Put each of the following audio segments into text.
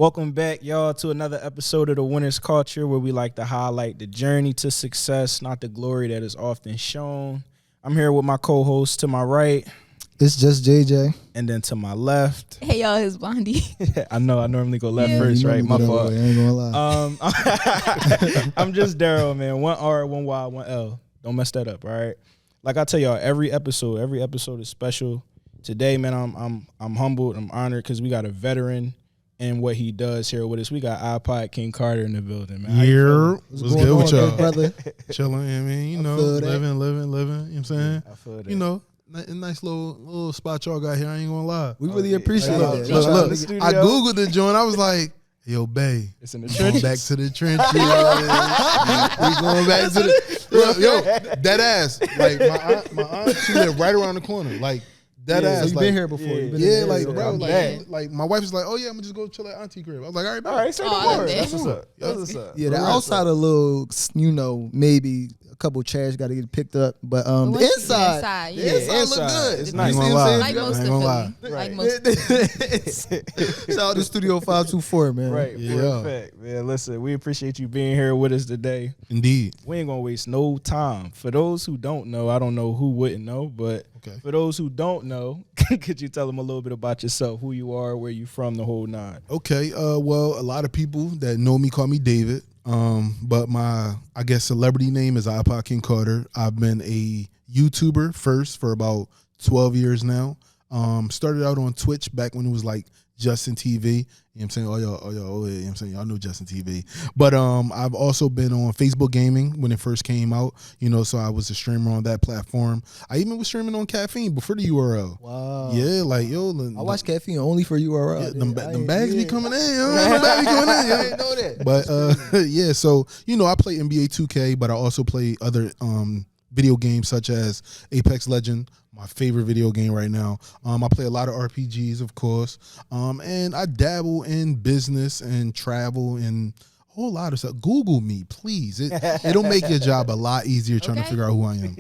Welcome back, y'all, to another episode of The Winner's Culture, where we like to highlight the journey to success, not the glory that is often shown. I'm here with my co-host to my right. It's just JJ. And then to my left. Hey, y'all, it's Bondi. I know, I normally go left first, right? My fault. I ain't gonna lie. I'm just Daryl, man. 1 R, 1 Y, 1 L. Don't mess that up, all right? Like I tell y'all, every episode is special. Today, man, I'm humbled, I'm honored, because we got a veteran and what he does here with us. We got IPodKing Carter in the building, man. Here, what's good with y'all? Brother? Chilling, I mean, you know, living, you know what I'm saying? I feel that. You know, a nice little spot y'all got here, I ain't gonna lie. We really appreciate it. Look, I Googled the joint, I was like, yo, bae, It's in the going trenches. back to the trenches. We going back to the, look, yo, dead ass. Like, my aunt, she lived right around the corner. Like, dead ass. So you like, been here before? yeah. You been Yeah, in like, the bro, area? like my wife was like, oh yeah, I'm gonna just go chill at auntie crib. I was like, all right, bro. All right, say the Oh, word. man. That's what's up. That's what's up. Yeah, the outside a little, maybe a couple chairs got to get picked up, but the Once you get inside, yeah. the inside inside, look good. it's You nice. see what I'm Ain't saying? Like gonna most lie. of Ain't gonna Philly. lie. Like Right. most. Shout out to Studio 524, man. Right, Yeah. for a fact, man. Listen, we appreciate you being here with us today. Indeed. We ain't gonna waste no time. For those who don't know, I don't know who wouldn't know, but Okay. for those who don't know, could you tell them a little bit about yourself, who you are, where you from, the whole nine? Okay. Well, a lot of people that know me call me David. But my, I guess, celebrity name is IPodKing Carter. I've been a YouTuber first for about 12 years now. Started out on Twitch back when it was like Justin TV. You know what I'm saying? You know what I'm saying? Y'all know Justin TV. But I've also been on Facebook Gaming when it first came out, you know, so I was a streamer on that platform. I even was streaming on Caffeine before the URL. Wow. Yeah, like, yo. I watch Caffeine only for URL. Yeah, them bags be coming in. Them bags be coming in. I didn't know that. But yeah, so you know, I play NBA 2K, but I also play other video games such as Apex Legend, my favorite video game right now. I play a lot of RPGs, of course, and I dabble in business and travel and a whole lot of stuff. Google me, please. It'll make your job a lot easier trying to figure out who I am.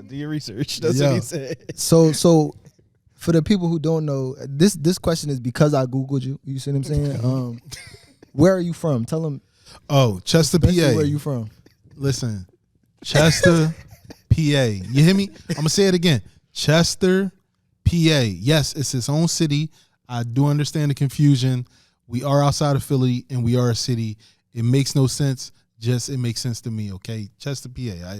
Do your research. That's what he said. So for the people who don't know, this question is because I Googled you. You see what I'm saying? Where are you from? Tell them. Oh, Chester, PA. Where are you from? Listen, Chester, PA. You hear me? I'm gonna say it again. Chester, PA. Yes, it's its own city. I do understand the confusion. We are outside of Philly and we are a city. It makes no sense. Just it makes sense to me. Okay, Chester, PA.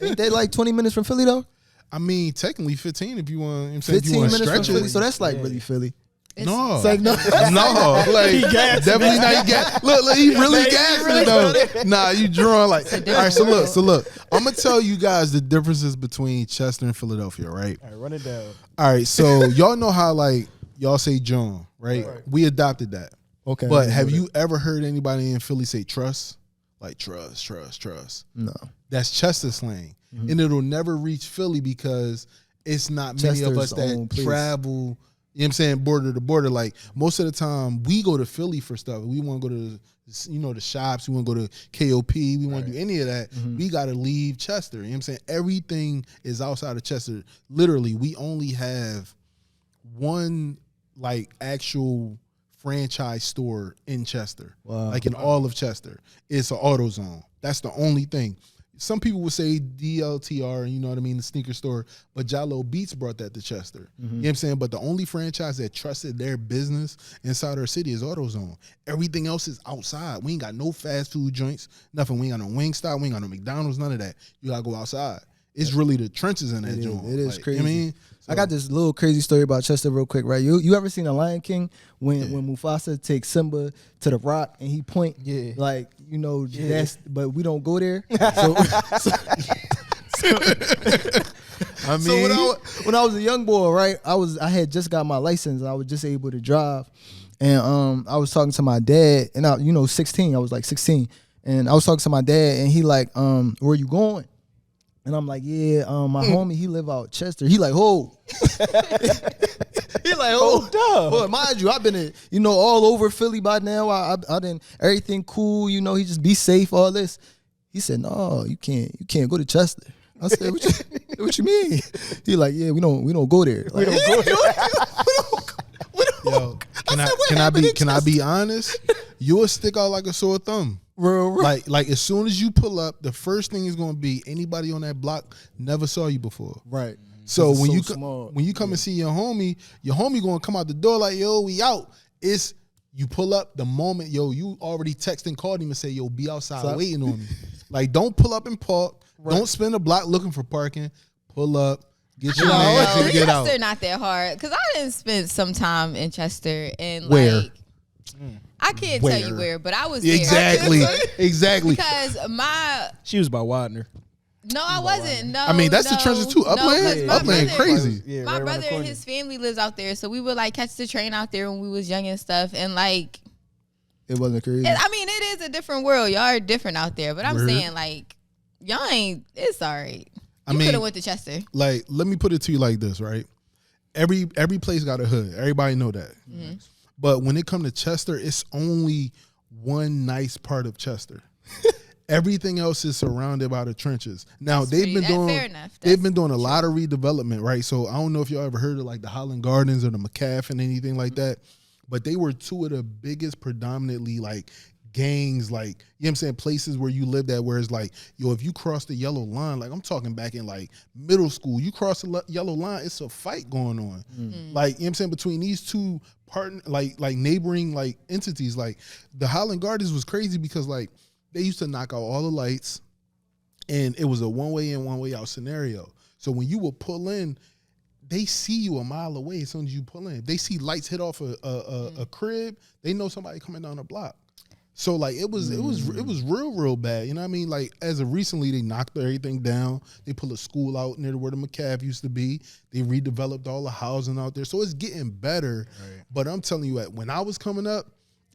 Ain't they like 20 minutes from Philly though? I mean, technically 15 if you want. I'm 15 if you want to minutes from stretch Philly, it. so that's like really Philly. No, It's like no. no, like definitely not. Look, he really gassing it though. Nah, you drawing like. All right, so look. I'm gonna tell you guys the differences between Chester and Philadelphia, right? All right, run it down. All right, so y'all know how like y'all say John, right? We adopted that. Okay. But have you ever heard anybody in Philly say trust? Like trust. No. That's Chester slang. And it'll never reach Philly because it's not many of us Chester's own that place. travel, you know what I'm saying, border to border. Like most of the time we go to Philly for stuff. We want to go to, you know, the shops. We want to go to KOP. We want to do any of that. We got to leave Chester. You know what I'm saying? Everything is outside of Chester. Literally, we only have one like actual franchise store in Chester. Wow. Like in all of Chester. It's an AutoZone. That's the only thing. Some people would say DLTR, you know what I mean, the sneaker store, but Jalo Beats brought that to Chester. You know what I'm saying? But the only franchise that trusted their business inside our city is AutoZone. Everything else is outside. We ain't got no fast food joints, nothing. We ain't got no Wingstop, we ain't got no McDonald's, none of that. You gotta go outside. It's really the trenches in that joint. It is like, crazy. You know what I mean? I got this little crazy story about Chester real quick, right? You ever seen a Lion King when Mufasa takes Simba to the rock and he point? Yeah. Like, you know, but we don't go there. I mean, So when I was a young boy, right, I had just got my license and I was just able to drive. And I was talking to my dad and I 16, I was like 16. And I was talking to my dad and he like, where you going? And I'm like, yeah, my homie, he live out Chester. He like, oh. He like, oh. Well, mind you, I've been, all over Philly by now. I done everything cool, he just be safe, all this. He said, no, you can't go to Chester. I said, what you mean? He like, yeah, we don't go there. Like, Yo, Can I be honest? You'll stick out like a sore thumb. Real. Like as soon as you pull up, the first thing is gonna be anybody on that block never saw you before. Right. So when you come and see your homie gonna come out the door like, yo, we out. It's you pull up the moment, yo, you already text and called him and say, yo, be outside waiting on me. Like, don't pull up and park. Right. Don't spend a block looking for parking. Pull up, get your man and get out. Chester not that hard because I didn't spend some time in Chester and Where? like I can't tell you where, but I was there. Exactly. Because she was by Wadner. No, I wasn't. No, I mean, that's the trenches too. Upland, Upland, crazy. Yeah, my brother and his family lives out there, so we would like catch the train out there when we was young and stuff, and like it wasn't crazy. I mean, it is a different world. Y'all are different out there, but I'm saying like y'all ain't. It's alright. You could have went to Chester. Like, let me put it to you like this, right? Every place got a hood. Everybody know that. Mm-hmm. But when it come to Chester, it's only one nice part of Chester. Everything else is surrounded by the trenches. Now they've been doing a lot of redevelopment, right? So I don't know if y'all ever heard of like the Highland Gardens or the McCaff and anything like that, but they were two of the biggest predominantly like gangs, like, you know what I'm saying, places where you lived at where it's like, yo, if you cross the yellow line, like I'm talking back in like middle school, you cross the yellow line, it's a fight going on. Mm-hmm. Like, you know what I'm saying, between these two like neighboring like entities. Like the Highland Gardens was crazy because like they used to knock out all the lights and it was a one way in, one way out scenario. So when you would pull in, they see you a mile away as soon as you pull in. If they see lights hit off a crib, they know somebody coming down the block. So like it was real bad. You know what I mean? Like as of recently, they knocked everything down. They put a school out near where the McCaff used to be. They redeveloped all the housing out there. So it's getting better. Right. But I'm telling you, when I was coming up,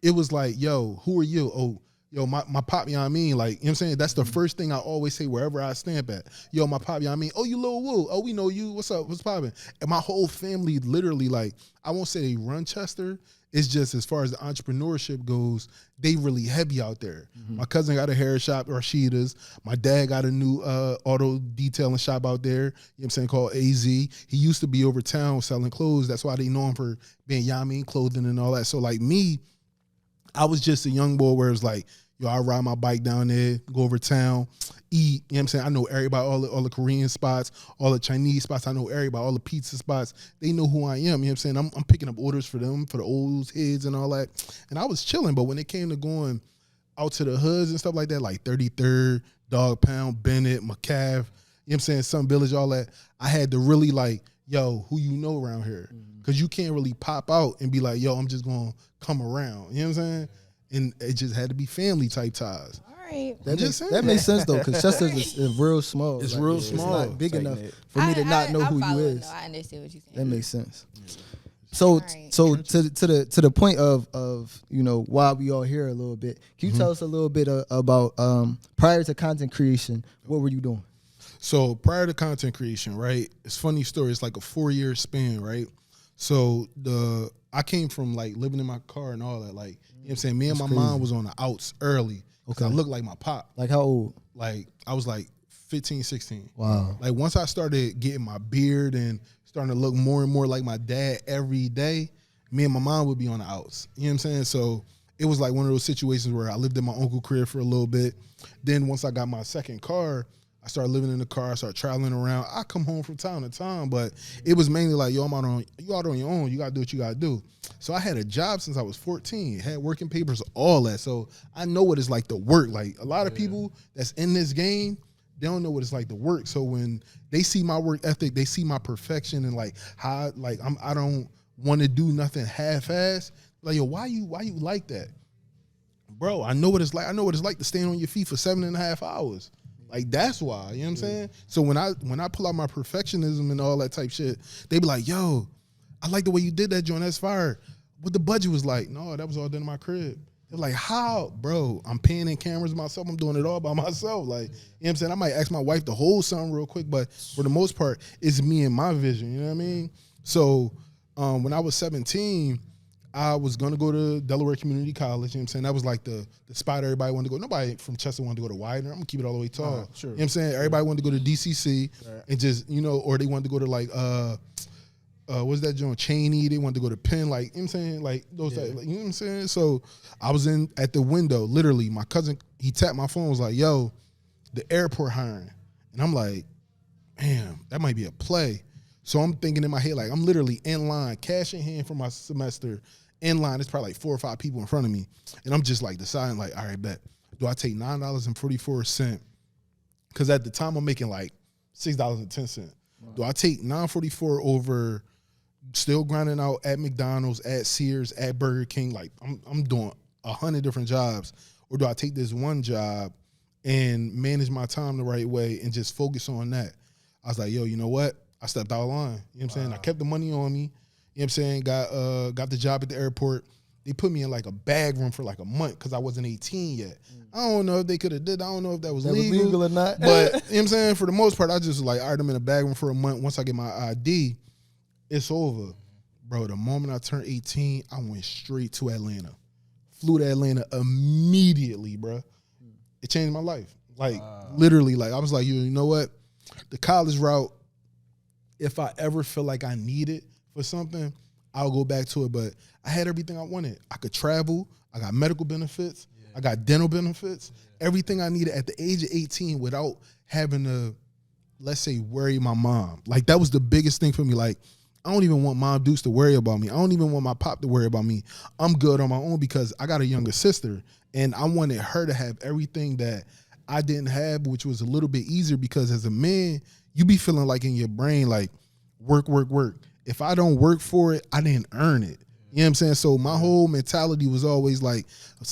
it was like, yo, who are you? Oh, yo, my pop, you know what I mean? Like, you know what I'm saying? That's the first thing I always say wherever I stamp at. Yo, my pop, you know what I mean? Oh, you Lil Woo. Oh, we know you. What's up? What's poppin'? And my whole family literally, like, I won't say they run Chester. It's just as far as the entrepreneurship goes, they really heavy out there. Mm-hmm. My cousin got a hair shop, Rashida's. My dad got a new auto detailing shop out there, you know what I'm saying, called AZ. He used to be over town selling clothes. That's why they know him for being, you know what I mean, clothing and all that. So, like, me, I was just a young boy where it's like, yo, I ride my bike down there, go over town, eat. You know what I'm saying? I know everybody, all the Korean spots, all the Chinese spots. I know everybody, all the pizza spots. They know who I am. You know what I'm saying? I'm picking up orders for them, for the old heads and all that. And I was chilling. But when it came to going out to the hoods and stuff like that, like 33rd, Dog Pound, Bennett, McCaff, you know what I'm saying, Sun Village, all that, I had to really like, yo, who you know around here? Because you can't really pop out and be like, yo, I'm just going to come around. You know what I'm saying? And it just had to be family type ties. All right. That makes sense though, because Chester's is real small. It's like, real small. It's not big enough for me to not know who you is. No, I understand what you're saying. That makes sense. So to the point of you know why we all here a little bit. Can you tell us a little bit about prior to content creation, what were you doing? So prior to content creation, right? It's a funny story. It's like a 4-year span, right? So I came from like living in my car and all that, like. You know what I'm saying? Me and my mom was on the outs early because I looked like my pop. Like how old? Like I was like 15, 16. Wow. Like once I started getting my beard and starting to look more and more like my dad every day, me and my mom would be on the outs. You know what I'm saying? So it was like one of those situations where I lived in my uncle's crib for a little bit. Then once I got my second car, I started living in the car. I started traveling around. I come home from time to time, but it was mainly like, yo, you out on your own. You got to do what you got to do. So I had a job since I was 14, had working papers, all that. So I know what it's like to work. Like a lot of people that's in this game, they don't know what it's like to work. So when they see my work ethic, they see my perfection and like how I don't want to do nothing half-assed. Like, yo, why you like that? Bro, I know what it's like. I know what it's like to stand on your feet for 7.5 hours. Like that's why, you know what I'm saying? So when I pull out my perfectionism and all that type shit, they be like, yo, I like the way you did that, John. That's fire. What the budget was like? No, that was all done in my crib. They're like, how? Bro, I'm paying in cameras myself. I'm doing it all by myself. Like, you know what I'm saying? I might ask my wife to hold something real quick, but for the most part, it's me and my vision, you know what I mean? So when I was 17, I was going to go to Delaware Community College. You know what I'm saying? That was like the spot everybody wanted to go. Nobody from Chester wanted to go to Widener. I'm going to keep it all the way tall. Sure. You know what I'm saying? Everybody wanted to go to DCC and just, you know, or they wanted to go to like what's that joint? Cheney. They wanted to go to Penn, like, you know what I'm saying? Like, those, like, you know what I'm saying? So I was at the window, literally. My cousin, he tapped my phone, was like, yo, the airport hiring. And I'm like, damn, that might be a play. So I'm thinking in my head, like, I'm literally in line, cash in hand for my semester, in line. There's probably like 4 or 5 people in front of me. And I'm just like deciding, like, all right, bet. Do I take $9.44? Because at the time I'm making like $6.10. Do I take $9.44 over still grinding out at McDonald's, at Sears, at Burger King? Like, I'm doing 100 different jobs. Or do I take this one job and manage my time the right way and just focus on that? I was like, yo, you know what? I stepped out of line. You know what I'm saying? I kept the money on me. You know what I'm saying? Got the job at the airport. They put me in like a bag room for like a month because I wasn't 18 yet. I don't know if they could have did. I don't know if that was legal or not. But you know what I'm saying? For the most part, I just was like, all right, I'm in a bag room for a month. Once I get my ID, it's over. Bro, the moment I turned 18, I went straight to Atlanta. Flew to Atlanta immediately, bro. It changed my life. Like, literally, like, I was like, you know what? The college route, if I ever feel like I need it for something, I'll go back to it. But I had everything I wanted. I could travel. I got medical benefits. I got dental benefits. Everything I needed at the age of 18 without having to, let's say, worry my mom. Like, that was the biggest thing for me. Like, I don't even want Mom Deuce to worry about me. I don't even want my pop to worry about me. I'm good on my own because I got a younger sister, and I wanted her to have everything that I didn't have, which was a little bit easier because as a man, you be feeling like in your brain, like, work, work, work. If I don't work for it, I didn't earn it. You know what I'm saying? So my whole mentality was always like,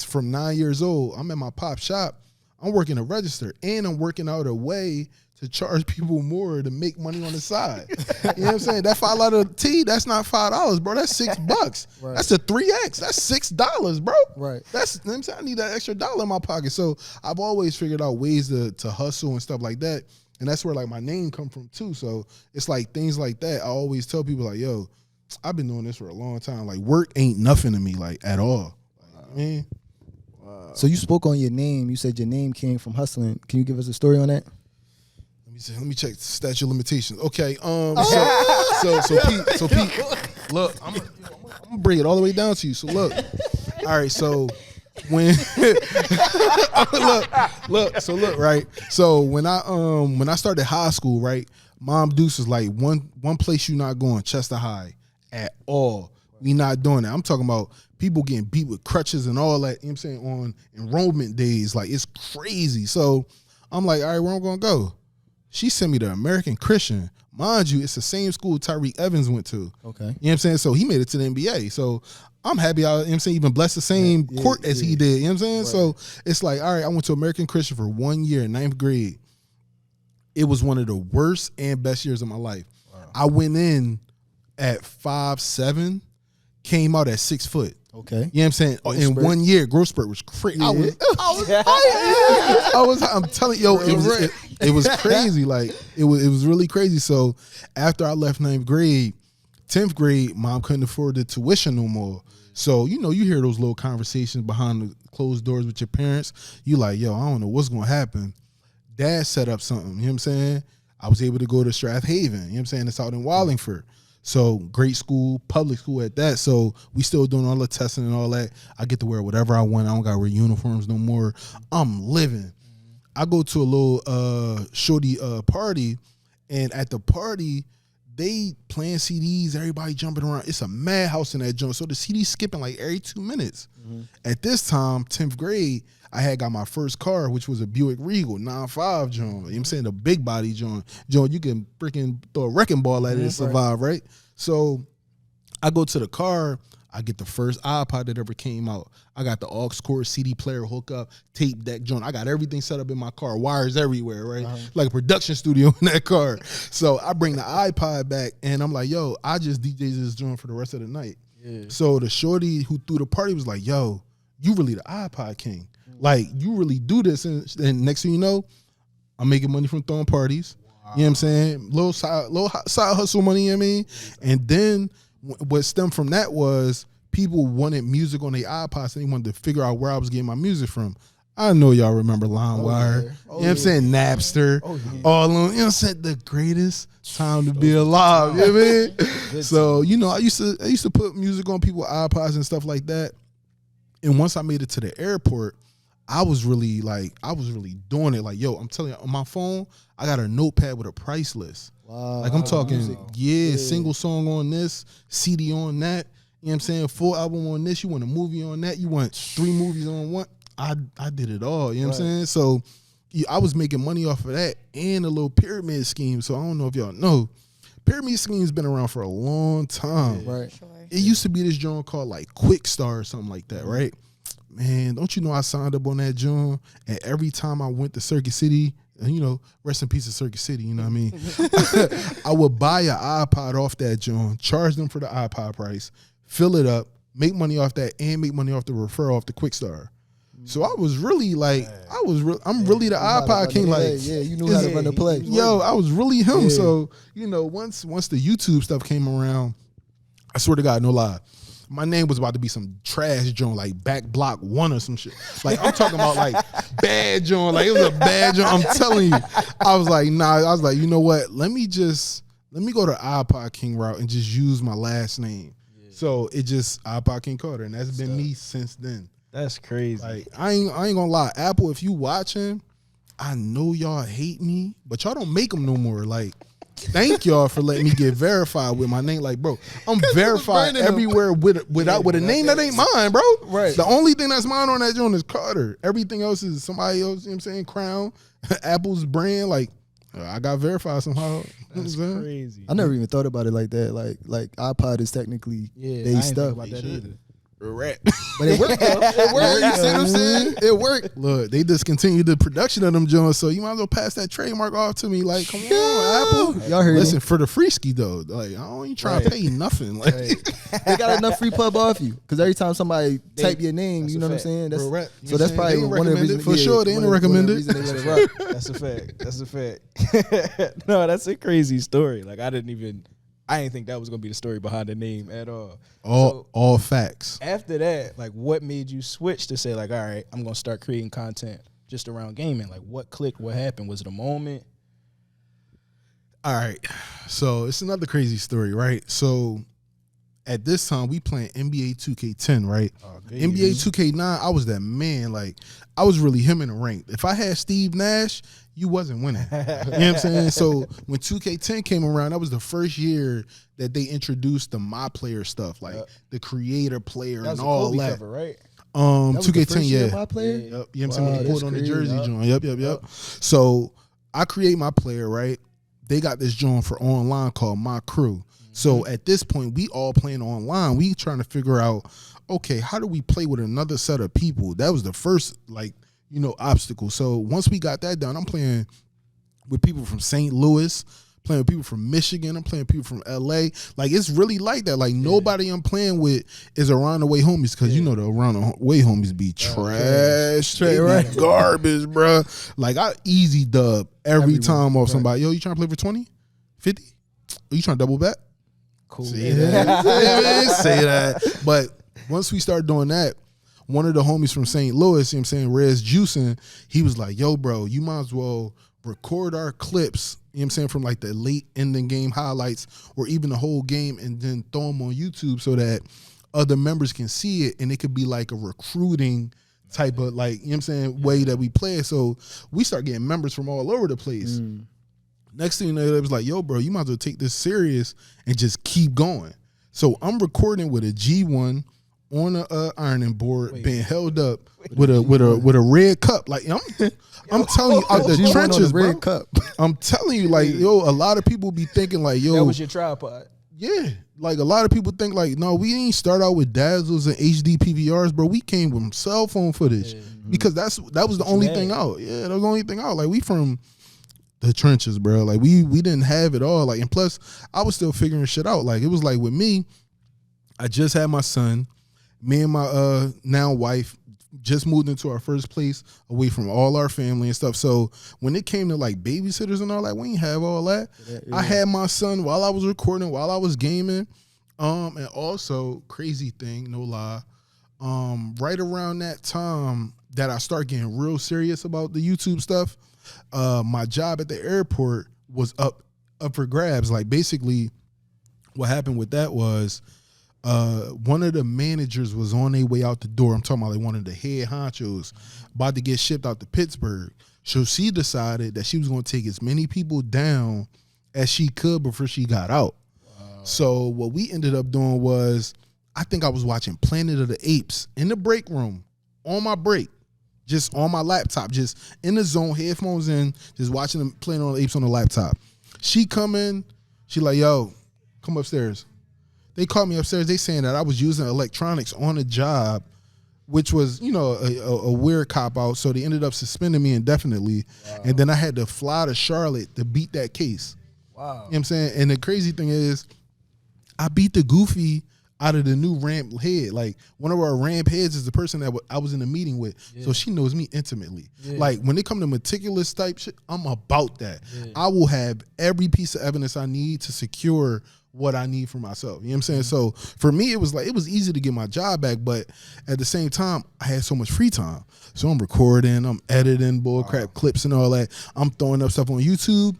from 9 years old, I'm at my pop shop, I'm working a register, and I'm working out a way to charge people more to make money on the side. You know what I'm saying? That $5 tea, that's not $5, bro. That's $6. Right. That's a 3X. That's $6, bro. Right. That's, you know what I'm saying? I need that extra dollar in my pocket. So I've always figured out ways to hustle and stuff like that. And that's where like my name come from too. So it's like things like that. I always tell people like, yo, I've been doing this for a long time. Like, work ain't nothing to me, like, at all. Like, man. Wow. So you spoke on your name. You said your name came from hustling. Can you give us a story on that? Let me check the statute of limitations. Okay. So Pete, look, I'm gonna bring it all the way down to you. So look, all right. So when look, right. So when I started high school, right, Mom Deuce was like, one place you not going, Chester High, at all. We not doing that. I'm talking about people getting beat with crutches and all that. You know what I'm saying, on enrollment days, like, it's crazy. So I'm like, all right, where I'm gonna go? She sent me to American Christian. Mind you, it's the same school Tyreek Evans went to. Okay. You know what I'm saying? So he made it to the NBA. So I'm happy I, you know what I'm saying, even blessed the same court as he did. You know what I'm saying? Right. So it's like, all right, I went to American Christian for 1 year, 9th grade. It was one of the worst and best years of my life. Wow. I went in at 5'7", came out at 6 foot. Okay. You know what I'm saying? In 1 year, growth spurt was crazy. Yeah. I'm telling you, it was crazy. Like, it was really crazy. So after I left 9th grade, 10th grade, Mom couldn't afford the tuition no more. So, you know, you hear those little conversations behind the closed doors with your parents. You like, yo, I don't know what's going to happen. Dad set up something. You know what I'm saying? I was able to go to Strathaven. You know what I'm saying? It's out in Wallingford. So great school, public school at that. So we still doing all the testing and all that. I get to wear whatever I want. I don't got to wear uniforms no more. I'm living. I go to a little shorty party, and at the party, they playing CDs, everybody jumping around. It's a madhouse in that joint. So the CD's skipping like every 2 minutes. Mm-hmm. At this time, 10th grade, I had got my first car, which was a Buick Regal 9.5 joint. You know what I'm saying? The big body joint. You can freaking throw a wrecking ball at it and survive, right? So I go to the car. I get the first iPod that ever came out. I got the aux cord CD player hookup, tape deck joint. I got everything set up in my car, wires everywhere, right? Uh-huh. Like a production studio in that car. So I bring the iPod back, and I'm like, yo, I just DJed this joint for the rest of the night. Yeah. So the shorty who threw the party was like, yo, you really the iPod king. Like, you really do this. And next thing you know, I'm making money from throwing parties. Wow. You know what I'm saying? Little side hustle money, you know what I mean? And then what stemmed from that was people wanted music on their iPods, and they wanted to figure out where I was getting my music from. I know y'all remember LimeWire. yeah. You know what I'm saying? Napster. yeah. All on, you know what I'm saying? The greatest time to be alive. You know what I mean? So, you know, I used to put music on people's iPods and stuff like that. And once I made it to the airport, I was really doing it. Like, yo, I'm telling you, on my phone, I got a notepad with a price list. Wow. Like, I'm talking, single song on this, CD on that. You know what I'm saying? Full album on this. You want a movie on that. You want 3 movies on one. I did it all. You know what I'm saying? So I was making money off of that and a little pyramid scheme. So I don't know if y'all know. Pyramid scheme's been around for a long time. Right. Sure. It used to be this joint called like Quick Star or something like that, right? Man, don't you know I signed up on that joint? And every time I went to Circuit City, you know, rest in peace of Circuit City, you know what I mean? I would buy an iPod off that joint, charge them for the iPod price, fill it up, make money off that, and make money off the referral off the Quick Star. So I was really like, I'm really the iPod king. Like, yeah, you knew how to run the play. Yo, I was really him. Yeah. So, you know, once the YouTube stuff came around, I swear to God, no lie, my name was about to be some trash joint, like Back Block 1 or some shit. Like, I'm talking about like bad joint. Like, it was a bad joint. I'm telling you. I was like, nah. I was like, you know what? Let me go to IPodKing route and just use my last name. Yeah. So it just IPodKing Carter, and that's been me since then. That's crazy. Like, I ain't gonna lie. Apple, if you watching, I know y'all hate me, but y'all don't make them no more. Like, thank y'all for letting me get verified with my name. Like, bro, I'm verified everywhere with a name that ain't mine, bro. Right. The only thing that's mine on that joint is Carter. Everything else is somebody else, you know what I'm saying? Crown, Apple's brand. Like, I got verified somehow. That's crazy. I never even thought about it like that. Like iPod is technically they stuff. About that either. Rap. But it worked though. It worked. You see what I'm saying? It worked. Look, they discontinued the production of them joints, so you might as well pass that trademark off to me. Like, come on, Apple. Y'all heard Listen, it. for the free ski though, like, I don't even try to pay nothing. Like, They got enough free pub off you. Because every time somebody type your name, you know what I'm saying? So that's probably one of the reasons. For sure, they ain't recommended. That's a fact. That's a fact. No, that's a crazy story. Like, I didn't think that was gonna be the story behind the name at all. All facts. After that, like, what made you switch to say, like, all right, I'm gonna start creating content just around gaming? Like, what clicked? What happened? Was it a moment? All right, so it's another crazy story, right? So at this time, we playing NBA 2K10, right? NBA 2K9, I was that man. Like, I was really him in the rank. If I had Steve Nash, you wasn't winning. You know what I'm saying? So when 2K10 came around, that was the first year that they introduced the My Player stuff, like the creator player and all Kobe that. Cover, right? 2K10, yeah. My Player? Yep. You know what I'm saying? When they pulled on the crazy. jersey joint. Yep. So I create My Player, right? They got this joint for online called My Crew. So at this point, we all playing online. We trying to figure out, okay, how do we play with another set of people? That was the first, like, you know, obstacle. So once we got that done, I'm playing with people from St. Louis, playing with people from Michigan, I'm playing with people from LA. Like, it's really like that. Like, nobody I'm playing with is around the way homies, because you know the around the way homies be trash, straight right, garbage, bro. Like, I easy dub every time off somebody. Yo, you trying to play for 20, 50? Are you trying to double bet? Cool. Say that. Say that. But once we started doing that, one of the homies from St. Louis, you know what I'm saying, Rez Juicin, he was like, yo, bro, you might as well record our clips, you know what I'm saying, from like the late ending game highlights or even the whole game, and then throw them on YouTube so that other members can see it, and it could be like a recruiting type of, like, you know what I'm saying, way that we play it. So we start getting members from all over the place. Next thing you know, it was like, yo, bro, you might as well take this serious and just keep going. So I'm recording with a G1 on a ironing board, being held up with a red cup. Like, I'm telling you, out the trenches, bro. Red cup. I'm telling you, like, yo, a lot of people be thinking like, yo, that was your tripod. Yeah, like, a lot of people think like, no, we didn't start out with Dazzles and HD PVRs, bro. We came with cell phone footage because that was the only thing out. Yeah, that was the only thing out. Like, we from the trenches, bro. Like, we didn't have it all. Like, and plus, I was still figuring shit out. Like, it was like with me, I just had my son. Me and my now wife just moved into our first place away from all our family and stuff. So when it came to like babysitters and all that, we ain't have all that. I had my son while I was recording, while I was gaming. And also, crazy thing, no lie, right around that time, that I start getting real serious about the YouTube stuff, my job at the airport was up for grabs. Like basically what happened with that was one of the managers was on their way out the door. I'm talking about like one of the head honchos about to get shipped out to Pittsburgh. So she decided that she was going to take as many people down as she could before she got out. Wow. So what we ended up doing was, I think I was watching Planet of the Apes in the break room on my break, just on my laptop, just in the zone, headphones in, just watching them Planet of the Apes on the laptop. She come in, she like, yo, come upstairs. They called me upstairs. They saying that I was using electronics on the job, which was, you know, a weird cop-out. So they ended up suspending me indefinitely. Wow. And then I had to fly to Charlotte to beat that case. Wow. You know what I'm saying? And the crazy thing is, I beat the goofy out of the new ramp head. Like, one of our ramp heads is the person that I was in a meeting with. Yeah. So she knows me intimately. Yeah. Like, when it come to meticulous type shit, I'm about that. Yeah. I will have every piece of evidence I need to secure what I need for myself. You know what I'm saying? So for me, it was easy to get my job back, but at the same time, I had so much free time. So I'm recording, I'm editing bullcrap clips and all that. I'm throwing up stuff on YouTube.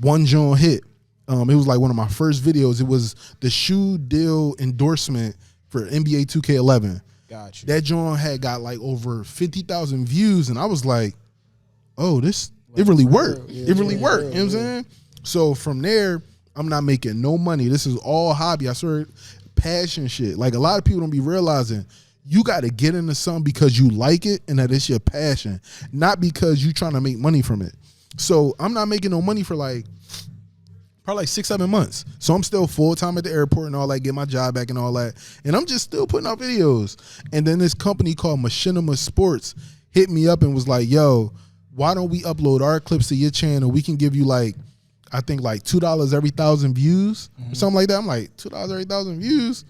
One joint hit. It was like one of my first videos. It was the shoe deal endorsement for NBA 2K11. Gotcha. That joint had got like over 50,000 views, and I was like, oh, it really worked. Yeah, it really worked. You know what I'm saying? So from there, I'm not making no money. This is all hobby. I swear, passion shit. Like, a lot of people don't be realizing you got to get into something because you like it and that it's your passion, not because you trying to make money from it. So I'm not making no money for like probably like 6-7 months. So I'm still full-time at the airport and all that, get my job back and all that. And I'm just still putting out videos. And then this company called Machinima Sports hit me up and was like, yo, why don't we upload our clips to your channel? We can give you like, I think like $2 every 1,000 views or something like that. I'm like, $2 every 1,000 views?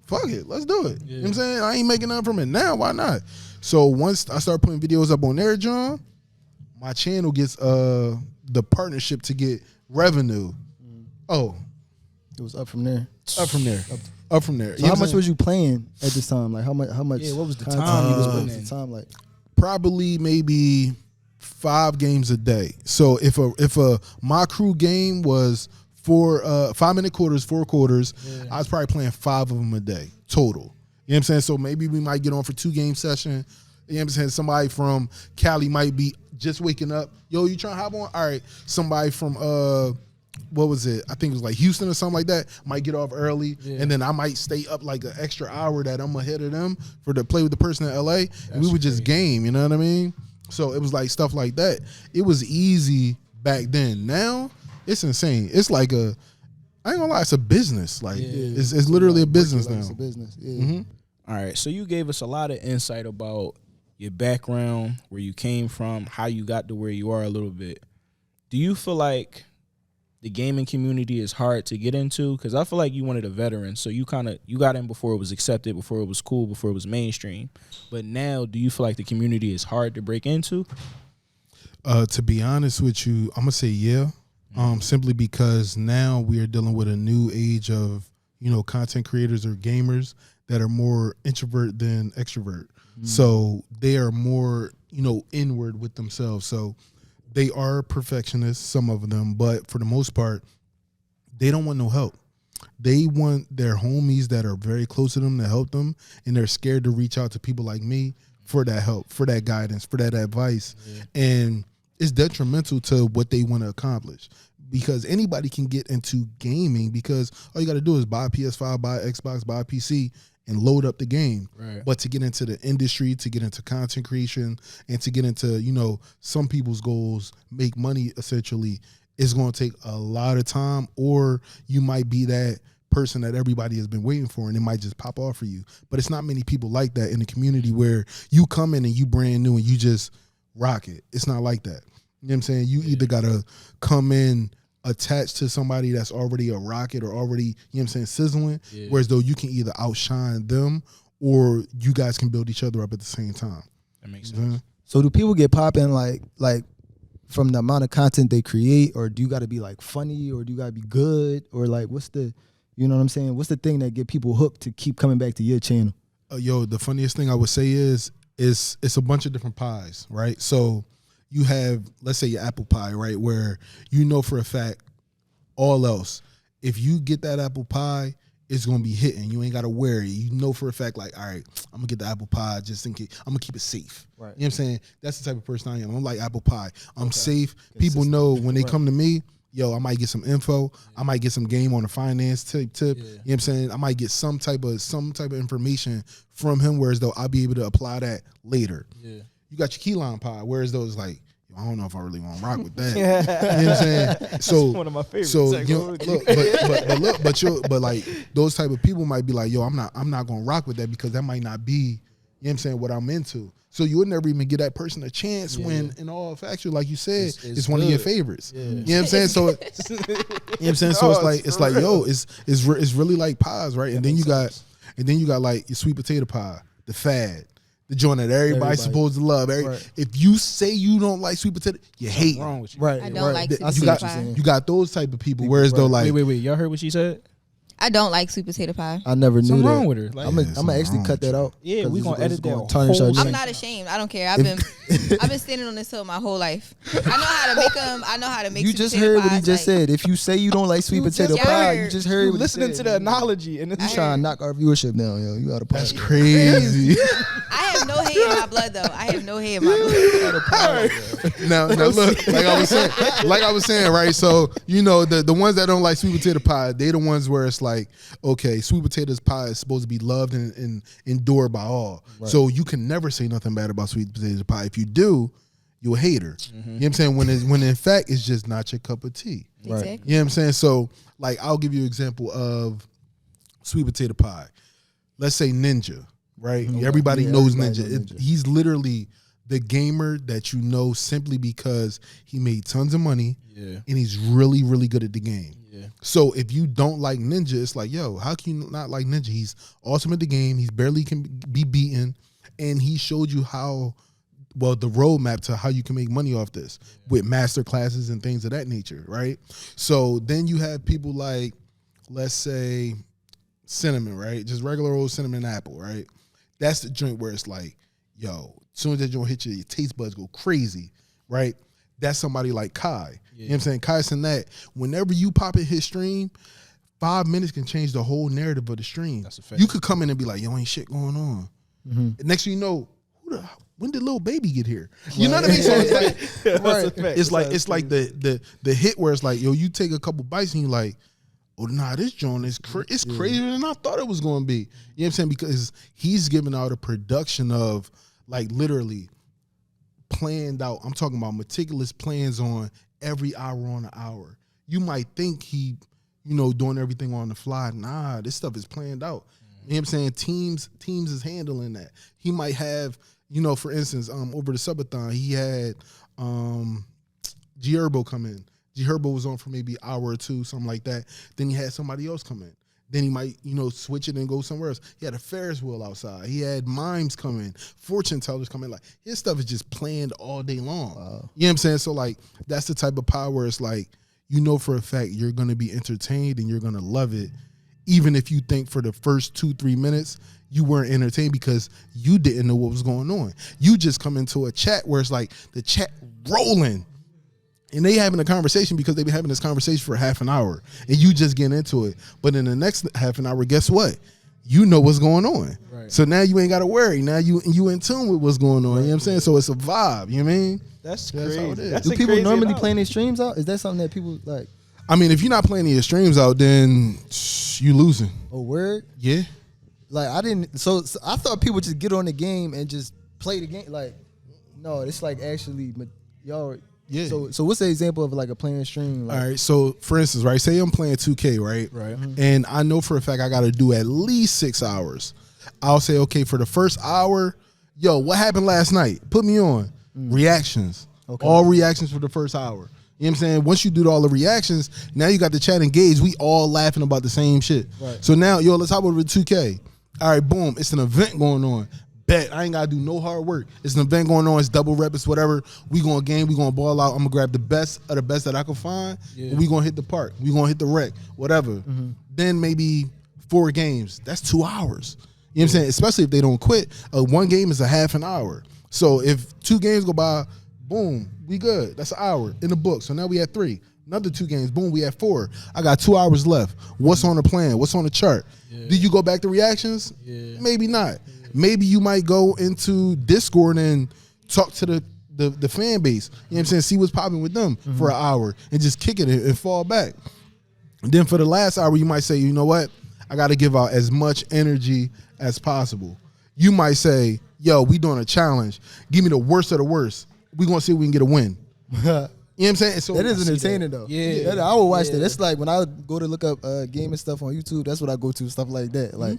Fuck it, let's do it. Yeah. You know what I'm saying? I ain't making nothing from it now. Why not? So once I start putting videos up on there, John, my channel gets the partnership to get revenue. Oh. It was up from there. Up from there. Up from there. So how much was you playing at this time? Like how much? Yeah, what was the time? What was the time like? Probably maybe 5 games a day. So if a my crew game was 5-minute quarters, 4 quarters, I was probably playing 5 of them a day total. You know what I'm saying? So maybe we might get on for 2-game session. You know what I'm saying? Somebody from Cali might be just waking up. Yo, you trying to hop on? All right. Somebody from what was it? I think it was like Houston or something like that. Might get off early, and then I might stay up like an extra hour that I'm ahead of them to play with the person in LA. And we would just game. You know what I mean? So it was like stuff like that. It was easy back then. Now it's insane. It's like I ain't gonna lie, it's a business. Like it's literally a business now. It's a business. Yeah. Mm-hmm. All right. So you gave us a lot of insight about your background, where you came from, how you got to where you are a little bit. Do you feel like the gaming community is hard to get into? Because I feel like you wanted a veteran, so you got in before it was accepted, before it was cool, before it was mainstream. But now, do you feel like the community is hard to break into? To be honest with you, I'm gonna say yeah. Simply because now we are dealing with a new age of, you know, content creators or gamers that are more introvert than extrovert. So they are more, you know, inward with themselves. So they are perfectionists, some of them, but for the most part, they don't want no help. They want their homies that are very close to them to help them, and they're scared to reach out to people like me for that help, for that guidance, for that advice. And it's detrimental to what they want to accomplish, because anybody can get into gaming because all you got to do is buy a PS5, buy an Xbox, buy a PC, and load up the game. Right. But to get into the industry, to get into content creation, and to get into, you know, some people's goals, make money essentially, is going to take a lot of time, or you might be that person that everybody has been waiting for and it might just pop off for you. But it's not many people like that in the community where you come in and you brand new and you just rock it. It's not like that. You know what I'm saying? You either got to come in attached to somebody that's already a rocket or already, you know what I'm saying, sizzling, whereas though you can either outshine them or you guys can build each other up at the same time. That makes sense. So do people get popping like from the amount of content they create, or do you got to be like funny, or do you got to be good, or like what's the, you know what I'm saying, what's the thing that get people hooked to keep coming back to your channel? The funniest thing I would say is it's a bunch of different pies, right? So you have, let's say, your apple pie, right, where you know for a fact all else, if you get that apple pie, it's gonna be hitting. You ain't gotta worry. You know for a fact, like, all right, I'm gonna get the apple pie just in case. I'm gonna keep it safe. Right. You know what I'm saying? That's the type of person I am. I'm like apple pie. I'm safe. People know when they come to me, yo, I might get some info. I might get some game on the finance tip. You know what I'm saying? I might get some type of information from him, whereas though I'll be able to apply that later. Yeah. You got your key lime pie, whereas though it's like, I don't know if I really want to rock with that. You know what I'm saying? So that's one of my favorites. So but like those type of people might be like, yo, I'm not gonna rock with that because that might not be, you know what I'm saying, what I'm into. So you would never even give that person a chance when, in all factual, like you said, it's one of your favorites. Yeah. You know what I'm saying? So, you know what I'm saying? So it's like, yo, it's really like pies, right? And then you got like your sweet potato pie, the fad. The joint that everybody's supposed to love. If you say you don't like sweet potato, you hate wrong with you. Right. I don't like sweet potato pie. You got those type of people. Whereas though, like, wait, y'all heard what she said? I don't like sweet potato pie. I never knew Something that. wrong with her. Like, I'm gonna actually cut that out. Yeah, we gonna edit that whole I'm not ashamed. I don't care. I've been standing on this hill my whole life. I know how to make them. I know how to make. You sweet just potato heard what he pies, just said. If you say you don't like sweet potato pie, you just heard. You listening to the analogy, and you trying to knock our viewership down, yo. You got to. That's crazy. I have no hate in my blood, though. I have no hate in my blood. Now look, like I was saying, right? So you know the ones that don't like sweet potato pie, they the ones where it's like, okay, sweet potato pie is supposed to be loved and endured by all. Right. So you can never say nothing bad about sweet potato pie. If you do, you're a hater. Mm-hmm. You know what I'm saying? When in fact it's just not your cup of tea. Exactly. Right. You know what I'm saying? So like I'll give you an example of sweet potato pie. Let's say Ninja, right? Mm-hmm. Everybody knows Ninja. He's literally the gamer that you know simply because he made tons of money and he's really, really good at the game. Yeah. So if you don't like Ninja, it's like, yo, how can you not like Ninja? He's awesome at the game. He's barely can be beaten. And he showed you the roadmap to how you can make money off this with master classes and things of that nature, right? So then you have people like, let's say, cinnamon, right? Just regular old cinnamon apple, right? That's the joint where it's like, yo, as soon as that joint hit you, your taste buds go crazy, right? That's somebody like Kai. Yeah. You know what I'm saying? Kai Sinat, whenever you pop in his stream, 5 minutes can change the whole narrative of the stream. That's a fact. You could come in and be like, yo, ain't shit going on. Mm-hmm. Next thing you know, when did Lil Baby get here? You know what I mean? So it's like, it's like the hit where it's like, yo, you take a couple bites and you're like, oh, nah, this joint is it's crazier than I thought it was going to be. You know what I'm saying? Because he's giving out a production of, like, literally planned out. I'm talking about meticulous plans on every hour on the hour. You might think he, doing everything on the fly. Nah, this stuff is planned out. You know what I'm saying? Teams is handling that. He might have, for instance, over the subathon, he had G Herbo come in. G Herbo was on for maybe an hour or two, something like that. Then he had somebody else come in. Then he might, switch it and go somewhere else. He had a Ferris wheel outside. He had mimes come in, fortune tellers come in. Like, his stuff is just planned all day long. Wow. You know what I'm saying? So, like, that's the type of power where it's like, for a fact you're going to be entertained and you're going to love it, even if you think for the first 2-3 minutes you weren't entertained because you didn't know what was going on. You just come into a chat where it's like the chat rolling. And they having a conversation because they've been having this conversation for half an hour and you just get into it. But in the next half an hour, guess what? You know what's going on. Right. So now you ain't got to worry. Now you in tune with what's going on. Right. You know what I'm saying? So it's a vibe. You know what I mean? That's crazy. How it is. Do people normally plan their streams out? Is that something that people like? I mean, if you're not playing your streams out, then you losing. Oh, word? Yeah. Like, I didn't. So I thought people just get on the game and just play the game. Like, no, it's like actually, y'all. Yeah. So what's the example of like a playing stream? Like? All right. So for instance, right, say I'm playing 2K, right? Right. Mm-hmm. And I know for a fact I got to do at least 6 hours. I'll say, okay, for the first hour, yo, what happened last night? Put me on. Reactions. Okay. All reactions for the first hour. You know what I'm saying? Once you do all the reactions, now you got the chat engaged. We all laughing about the same shit. Right. So now, yo, let's hop over to 2K. All right, boom. It's an event going on. Bet. I ain't got to do no hard work. It's an event going on. It's double rep. It's whatever. We going to game. We going to ball out. I'm going to grab the best of the best that I can find. Yeah. And we going to hit the park. We going to hit the rec. Whatever. Mm-hmm. Then maybe 4 games. That's 2 hours. You know You know what I'm saying? Especially if they don't quit. One game is a half an hour. So if 2 games go by, boom, we good. That's an hour in the book. So now we at 3. Another 2 games, boom, we at 4. I got 2 hours left. What's on the plan? What's on the chart? Yeah. Did you go back to reactions? Yeah. Maybe not. Yeah. Maybe you might go into Discord and talk to the fan base. You know what I'm saying? See what's popping with them for an hour and just kick it and fall back. And then for the last hour, you might say, you know what? I got to give out as much energy as possible. You might say, yo, we doing a challenge. Give me the worst of the worst. We going to see if we can get a win. You know what I'm saying? So that is entertaining though. Yeah. I will watch that. That's like when I go to look up game and stuff on YouTube, that's what I go to, stuff like that. Like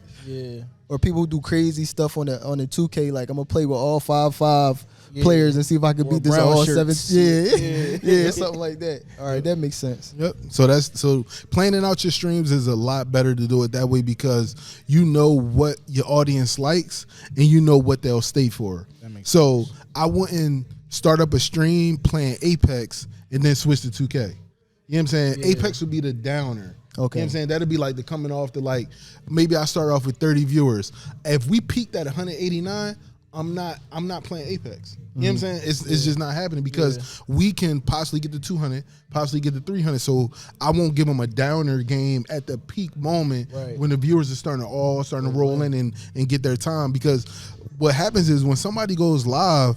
or people who do crazy stuff on the 2K, like I'm gonna play with all 5 players and see if I can beat this all shirts. 7. Yeah, something like that. All right, that makes sense. Yep. So planning out your streams is a lot better to do it that way because you know what your audience likes and you know what they'll stay for. That makes sense. I wouldn't start up a stream playing Apex and then switch to 2K. You know what I'm saying? Yeah. Apex would be the downer. Okay. You know what I'm saying? That'd be like the coming off to like, maybe I start off with 30 viewers. If we peaked at 189, I'm not playing Apex. You know what I'm saying? It's just not happening because we can possibly get to 200, possibly get to 300. So I won't give them a downer game at the peak moment when the viewers are starting to roll in and get their time. Because what happens is when somebody goes live,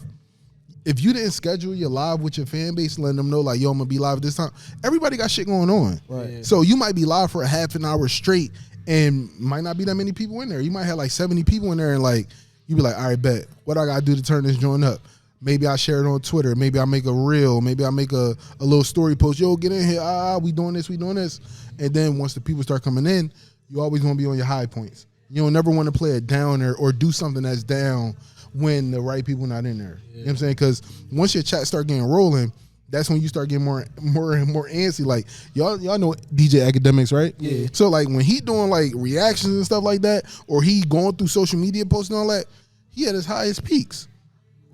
if you didn't schedule your live with your fan base, letting them know like, yo, I'm gonna be live this time, everybody got shit going on. Right. Yeah. So you might be live for a half an hour straight and might not be that many people in there. You might have like 70 people in there and like, you be like, all right, bet. What I gotta do to turn this joint up? Maybe I share it on Twitter. Maybe I make a reel. Maybe I make a little story post. Yo, get in here. We doing this, we doing this. And then once the people start coming in, you always wanna be on your high points. You don't never wanna play a downer or do something that's down when the right people not in there. You know what I'm saying? Because once your chat start getting rolling, that's when you start getting more and more antsy. Like, y'all know DJ Academics, right? Yeah. So, like, when he doing, like, reactions and stuff like that, or he going through social media posts and all that, he at his highest peaks.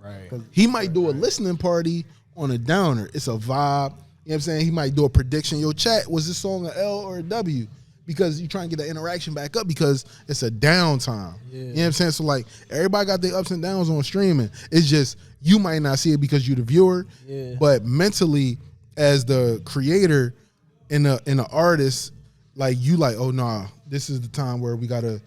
Right. He might do a listening party on a downer. It's a vibe. You know what I'm saying? He might do a prediction. Yo, chat, was this song an L or a W? Because you try and get the interaction back up because it's a downtime. Yeah. You know what I'm saying? So like everybody got their ups and downs on streaming. It's just you might not see it because you're the viewer, but mentally as the creator and the artist, like you like, oh nah, this is the time where we gotta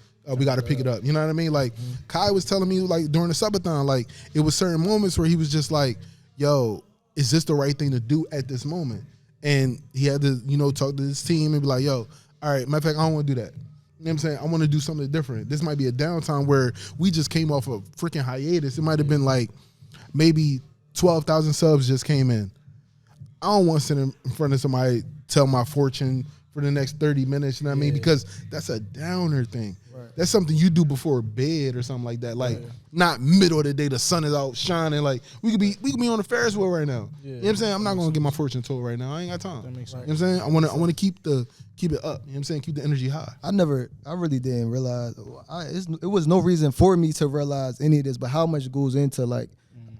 pick it up. You know what I mean? Like Kai was telling me like during the subathon, like it was certain moments where he was just like, yo, is this the right thing to do at this moment? And he had to, talk to his team and be like, yo, all right, matter of fact, I don't want to do that. You know what I'm saying? I want to do something different. This might be a downtime where we just came off a freaking hiatus. It might have been like maybe 12,000 subs just came in. I don't want to sit in front of somebody, tell my fortune for the next 30 minutes, you know what I mean? Because that's a downer thing. Right. That's something you do before bed or something like that. Like not middle of the day, the sun is out shining. Like we could be on the Ferris wheel right now. Yeah. You know what I'm saying? I'm not gonna get my fortune told right now. I ain't got time. That makes sense. You know what I'm saying? I wanna keep it up. You know what I'm saying? Keep the energy high. I really didn't realize it was no reason for me to realize any of this, but how much goes into like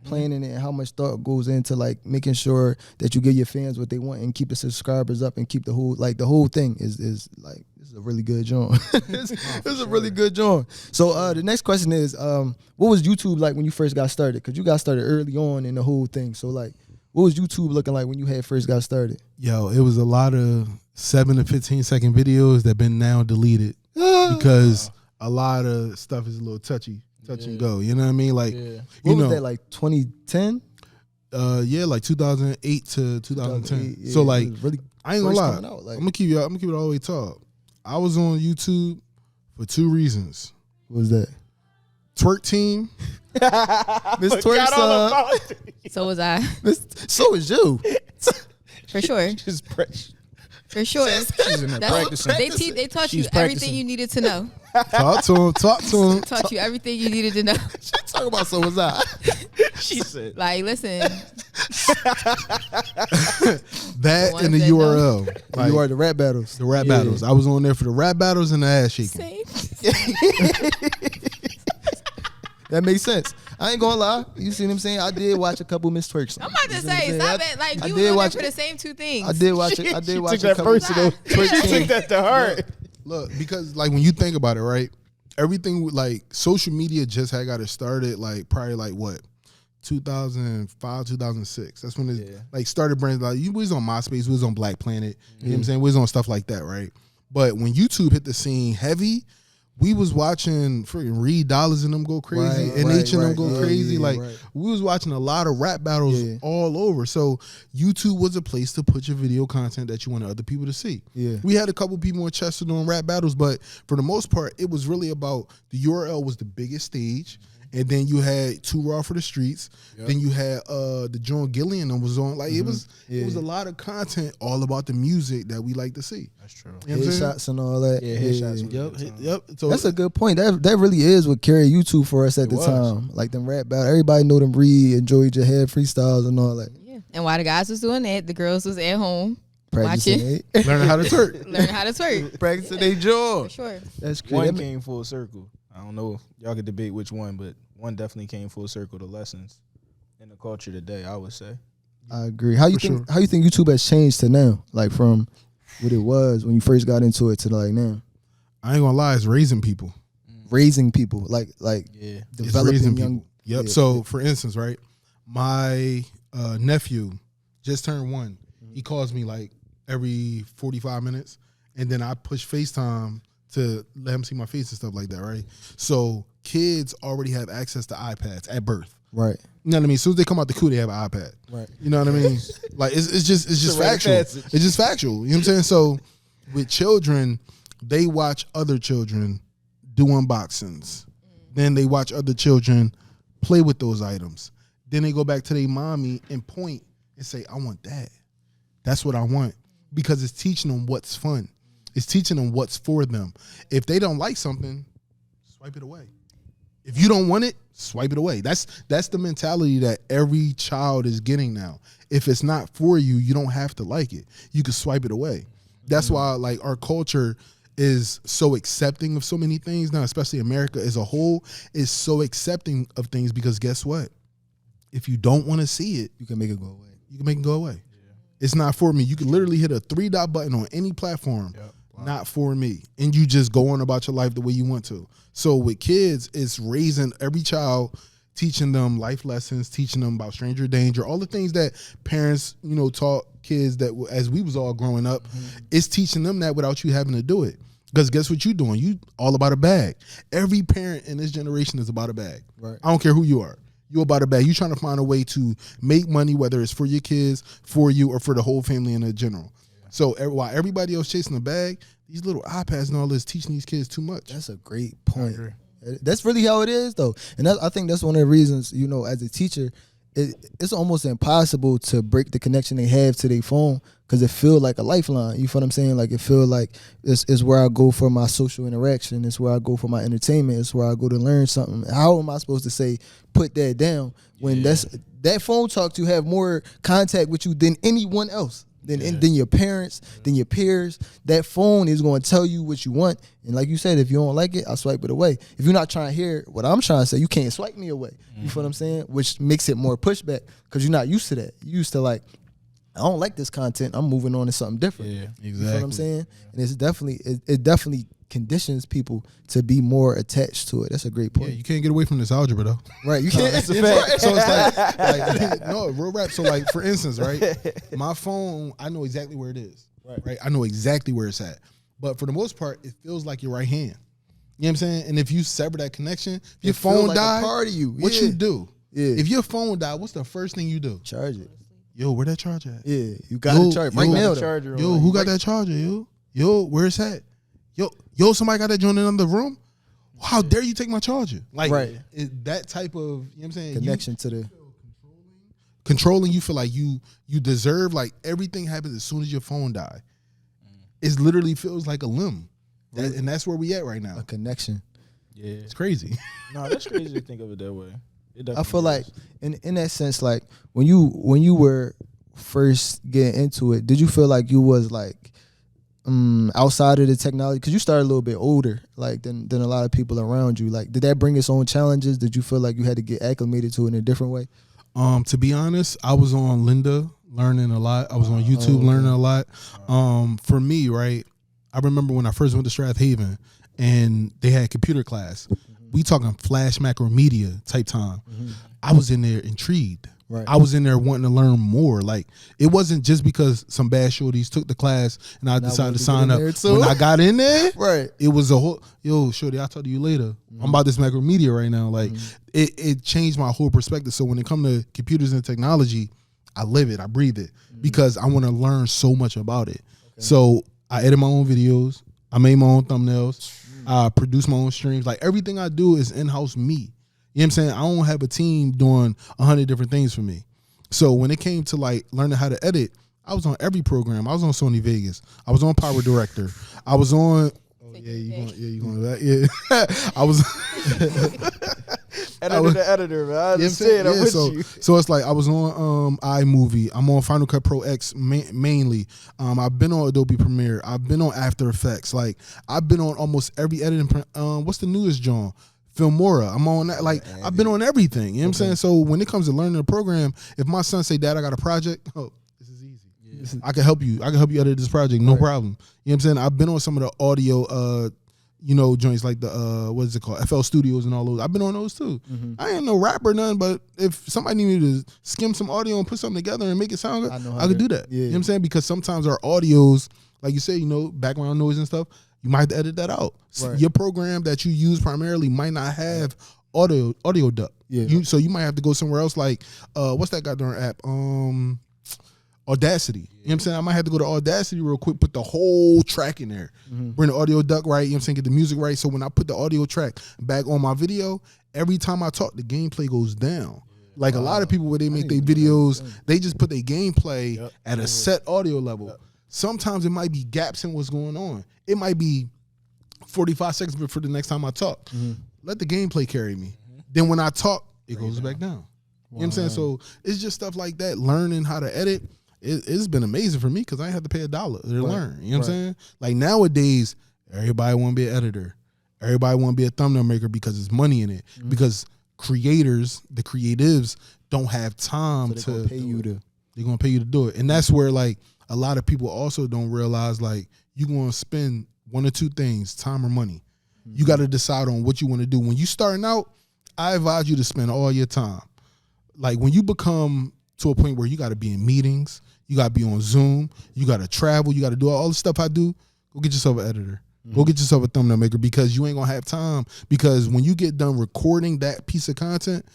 planning it and how much thought goes into like making sure that you give your fans what they want and keep the subscribers up and keep the whole thing is like, this is a really good joint. It's a really good joint. So the next question is, what was YouTube like when you first got started? Because you got started early on in the whole thing. So like, what was YouTube looking like when you had first got started? Yo, it was a lot of 7 to 15 second videos that been now deleted because a lot of stuff is a little touch and go. You know what I mean? Like, what was that, like 2010? Like 2008 to 2010. Yeah, so like, really I ain't gonna lie. I'm gonna keep it all the way top. I was on YouTube for 2 reasons. What was that? Twerk Team. Miss Twerk. So was I. So was you. For sure. For sure. She's in there practicing. They taught you everything you needed to know. Talk to him. Taught you everything you needed to know. She talking about so was I. She said. Like, listen. That and the URL. Like, you are the rap battles. The rap battles. I was on there for the rap battles and the ass shaking. Same. That makes sense. I ain't gonna lie. You see what I'm saying? I did watch a couple Miss Twerks. I'm about to say, stop it. Like, you were there for the same 2 things. I did watch it. I did watch a couple. She took that to heart. Look, because like when you think about it, right? everything like social media just had got it started like probably like what 2005, 2006. That's when it like started brands like you was on MySpace, we was on Black Planet, you know what I'm saying? We was on stuff like that, right? But when YouTube hit the scene heavy, we was watching freaking Reed Dollars and them go crazy, NH and them go crazy. We was watching a lot of rap battles all over. So YouTube was a place to put your video content that you wanted other people to see. Yeah. We had a couple people in Chester doing rap battles, but for the most part, it was really about the URL was the biggest stage. And then you had Too Raw for the Streets. Yep. Then you had the John Gillian that was on. Like it was a lot of content all about the music that we like to see. That's true. You know headshots and all that. Yeah, headshots. Yep. So that's a good point. That really is what carried YouTube for us at the time. Like them rap battles. Everybody know them Reed and Joey Jahead freestyles and all that. Yeah. And while the guys was doing that, the girls was at home. Practicing, learning how to twerk. Practicing their jaw. For sure. That's crazy. One came full circle. I don't know if y'all could debate which one, but one definitely came full circle to lessons in the culture today, I would say. I agree. How you think YouTube has changed to now? Like from what it was when you first got into it to like now? I ain't gonna lie, it's raising people. Raising people. Like developing young. Yep. Yeah. So for instance, right, my nephew just turned 1. He calls me like every 45 minutes, and then I push FaceTime to let him see my face and stuff like that, right? So kids already have access to iPads at birth. Right. You know what I mean? As soon as they come out the coop, they have an iPad. Right. You know what I mean? Like it's just factual. It's just factual. You know what I'm saying? So with children, they watch other children do unboxings. Then they watch other children play with those items. Then they go back to their mommy and point and say, I want that. That's what I want. Because it's teaching them what's fun. It's teaching them what's for them. If they don't like something, swipe it away. If you don't want it, swipe it away. That's the mentality that every child is getting now. If it's not for you, you don't have to like it. You can swipe it away. That's why like our culture is so accepting of so many things now, especially America as a whole is so accepting of things because guess what? If you don't want to see it, you can make it go away. You can make it go away. Yeah. It's not for me. You can literally hit a 3-dot button on any platform. Yep. Wow. Not for me. And you just go on about your life the way you want to. So with kids, it's raising every child, teaching them life lessons, teaching them about stranger danger, all the things that parents, taught kids that as we was all growing up. It's teaching them that without you having to do it. Because guess what you doing? You all about a bag. Every parent in this generation is about a bag. Right. I don't care who you are. You about a bag. You trying to find a way to make money, whether it's for your kids, for you, or for the whole family in general. Yeah. So while everybody else chasing the bag, these little iPads and all this teaching these kids too much. That's a great point. That's really how it is, though. And I think that's one of the reasons, as a teacher, it's almost impossible to break the connection they have to their phone because it feel like a lifeline. You feel what I'm saying? Like it feel like it's where I go for my social interaction. It's where I go for my entertainment. It's where I go to learn something. How am I supposed to say put that down when that phone talk to have more contact with you than anyone else? Than your parents, than your peers. That phone is going to tell you what you want. And like you said, if you don't like it, I'll swipe it away. If you're not trying to hear what I'm trying to say, you can't swipe me away. You feel what I'm saying? Which makes it more pushback because you're not used to that. You're used to like, I don't like this content. I'm moving on to something different. Yeah, exactly. You feel what I'm saying? And it's definitely, it definitely conditions people to be more attached to it. That's a great point. Yeah, you can't get away from this algebra though. Right, you can't. That's a fact. So it's like no, real rap. So like for instance, right, my phone, I know exactly where it is. Right, I know exactly where it's at. But for the most part, it feels like your right hand. You know what I'm saying? And if you sever that connection, if your phone like died, part of you. What you do? Yeah. If your phone died, what's the first thing you do? Charge it. Yo, where that charger at? Yeah, you got to charge right now. Yo, who got that charger? Yo, where it's at? Yo, somebody got that joint in another room? How dare you take my charger? Like that type of, you know what I'm saying? Connection to the controlling, you feel like you deserve, like everything happens as soon as your phone die. It literally feels like a limb. And that's where we at right now. A connection. Yeah. It's crazy. No, that's crazy to think of it that way. I feel like in that sense, like when you were first getting into it, did you feel like you was like outside of the technology, because you started a little bit older like than a lot of people around you? Like, did that bring its own challenges? Did you feel like you had to get acclimated to it in a different way? To be honest, I was on Linda learning a lot. I was on YouTube learning a lot. For me, right, I remember when I first went to Strath Haven and they had computer class. We talking Flash Macro Media type time. I was in there intrigued. Right. I was in there wanting to learn more. Like, it wasn't just because some bad shorties took the class and I decided to sign up. When I got in there, right, it was a whole, yo, shorty, I'll talk to you later. I'm about this macro media right now. Like, it changed my whole perspective. So when it comes to computers and technology, I live it, I breathe it, because I want to learn so much about it. So I edit my own videos. I made my own thumbnails. I produce my own streams. Like, everything I do is in-house me. You know what I'm saying? I don't have a team doing 100 different things for me. So when it came to like learning how to edit, I was on every program. I was on Sony Vegas. I was on Power Director. I was on. Oh yeah, you going to that? Yeah, I was. Editor to editor, man. I understand. I'm with you. So it's like I was on iMovie. I'm on Final Cut Pro X mainly. I've been on Adobe Premiere. I've been on After Effects. Like, I've been on almost every editing. What's the newest John? Filmora. I'm on that. Like, I've been on everything. You know what I'm saying? So when it comes to learning a program, if my son say, Dad, I got a project, this is easy. Yeah. I can help you. I can help you edit this project, no problem. You know what I'm saying? I've been on some of the audio joints like the what is it called? FL Studios and all those. I've been on those too. I ain't no rapper none, but if somebody need me to skim some audio and put something together and make it sound good, I could do that. Yeah. You know what I'm saying? Because sometimes our audios, like you say, background noise and stuff, you might have to edit that out. Right. Your program that you use primarily might not have audio duct. Yeah. So you might have to go somewhere else, like what's that goddamn app? Audacity. You know what I'm saying? I might have to go to Audacity real quick, put the whole track in there. Bring the audio duct right, you know what I'm saying? Get the music right. So when I put the audio track back on my video, every time I talk, the gameplay goes down. Like a lot of people, where they make their videos, they just put their gameplay at a set audio level. Sometimes it might be gaps in what's going on. It might be 45 seconds before the next time I talk. Let the gameplay carry me. Then when I talk, it goes back down. You know what I'm saying? So it's just stuff like that. Learning how to edit, it's been amazing for me because I ain't have to pay $1 to learn. You know what I'm saying? Like, nowadays, everybody want to be an editor. Everybody want to be a thumbnail maker because there's money in it. Because the creatives don't have time to gonna pay you to. They're going to pay you to do it. And that's where, like, a lot of people also don't realize, like, you're going to spend one or two things, time or money. You got to decide on what you want to do. When you starting out, I advise you to spend all your time. Like, when you become to a point where you got to be in meetings, you got to be on Zoom, you got to travel, you got to do all the stuff I do, go get yourself an editor. Go get yourself a thumbnail maker, because you ain't going to have time. Because when you get done recording that piece of content,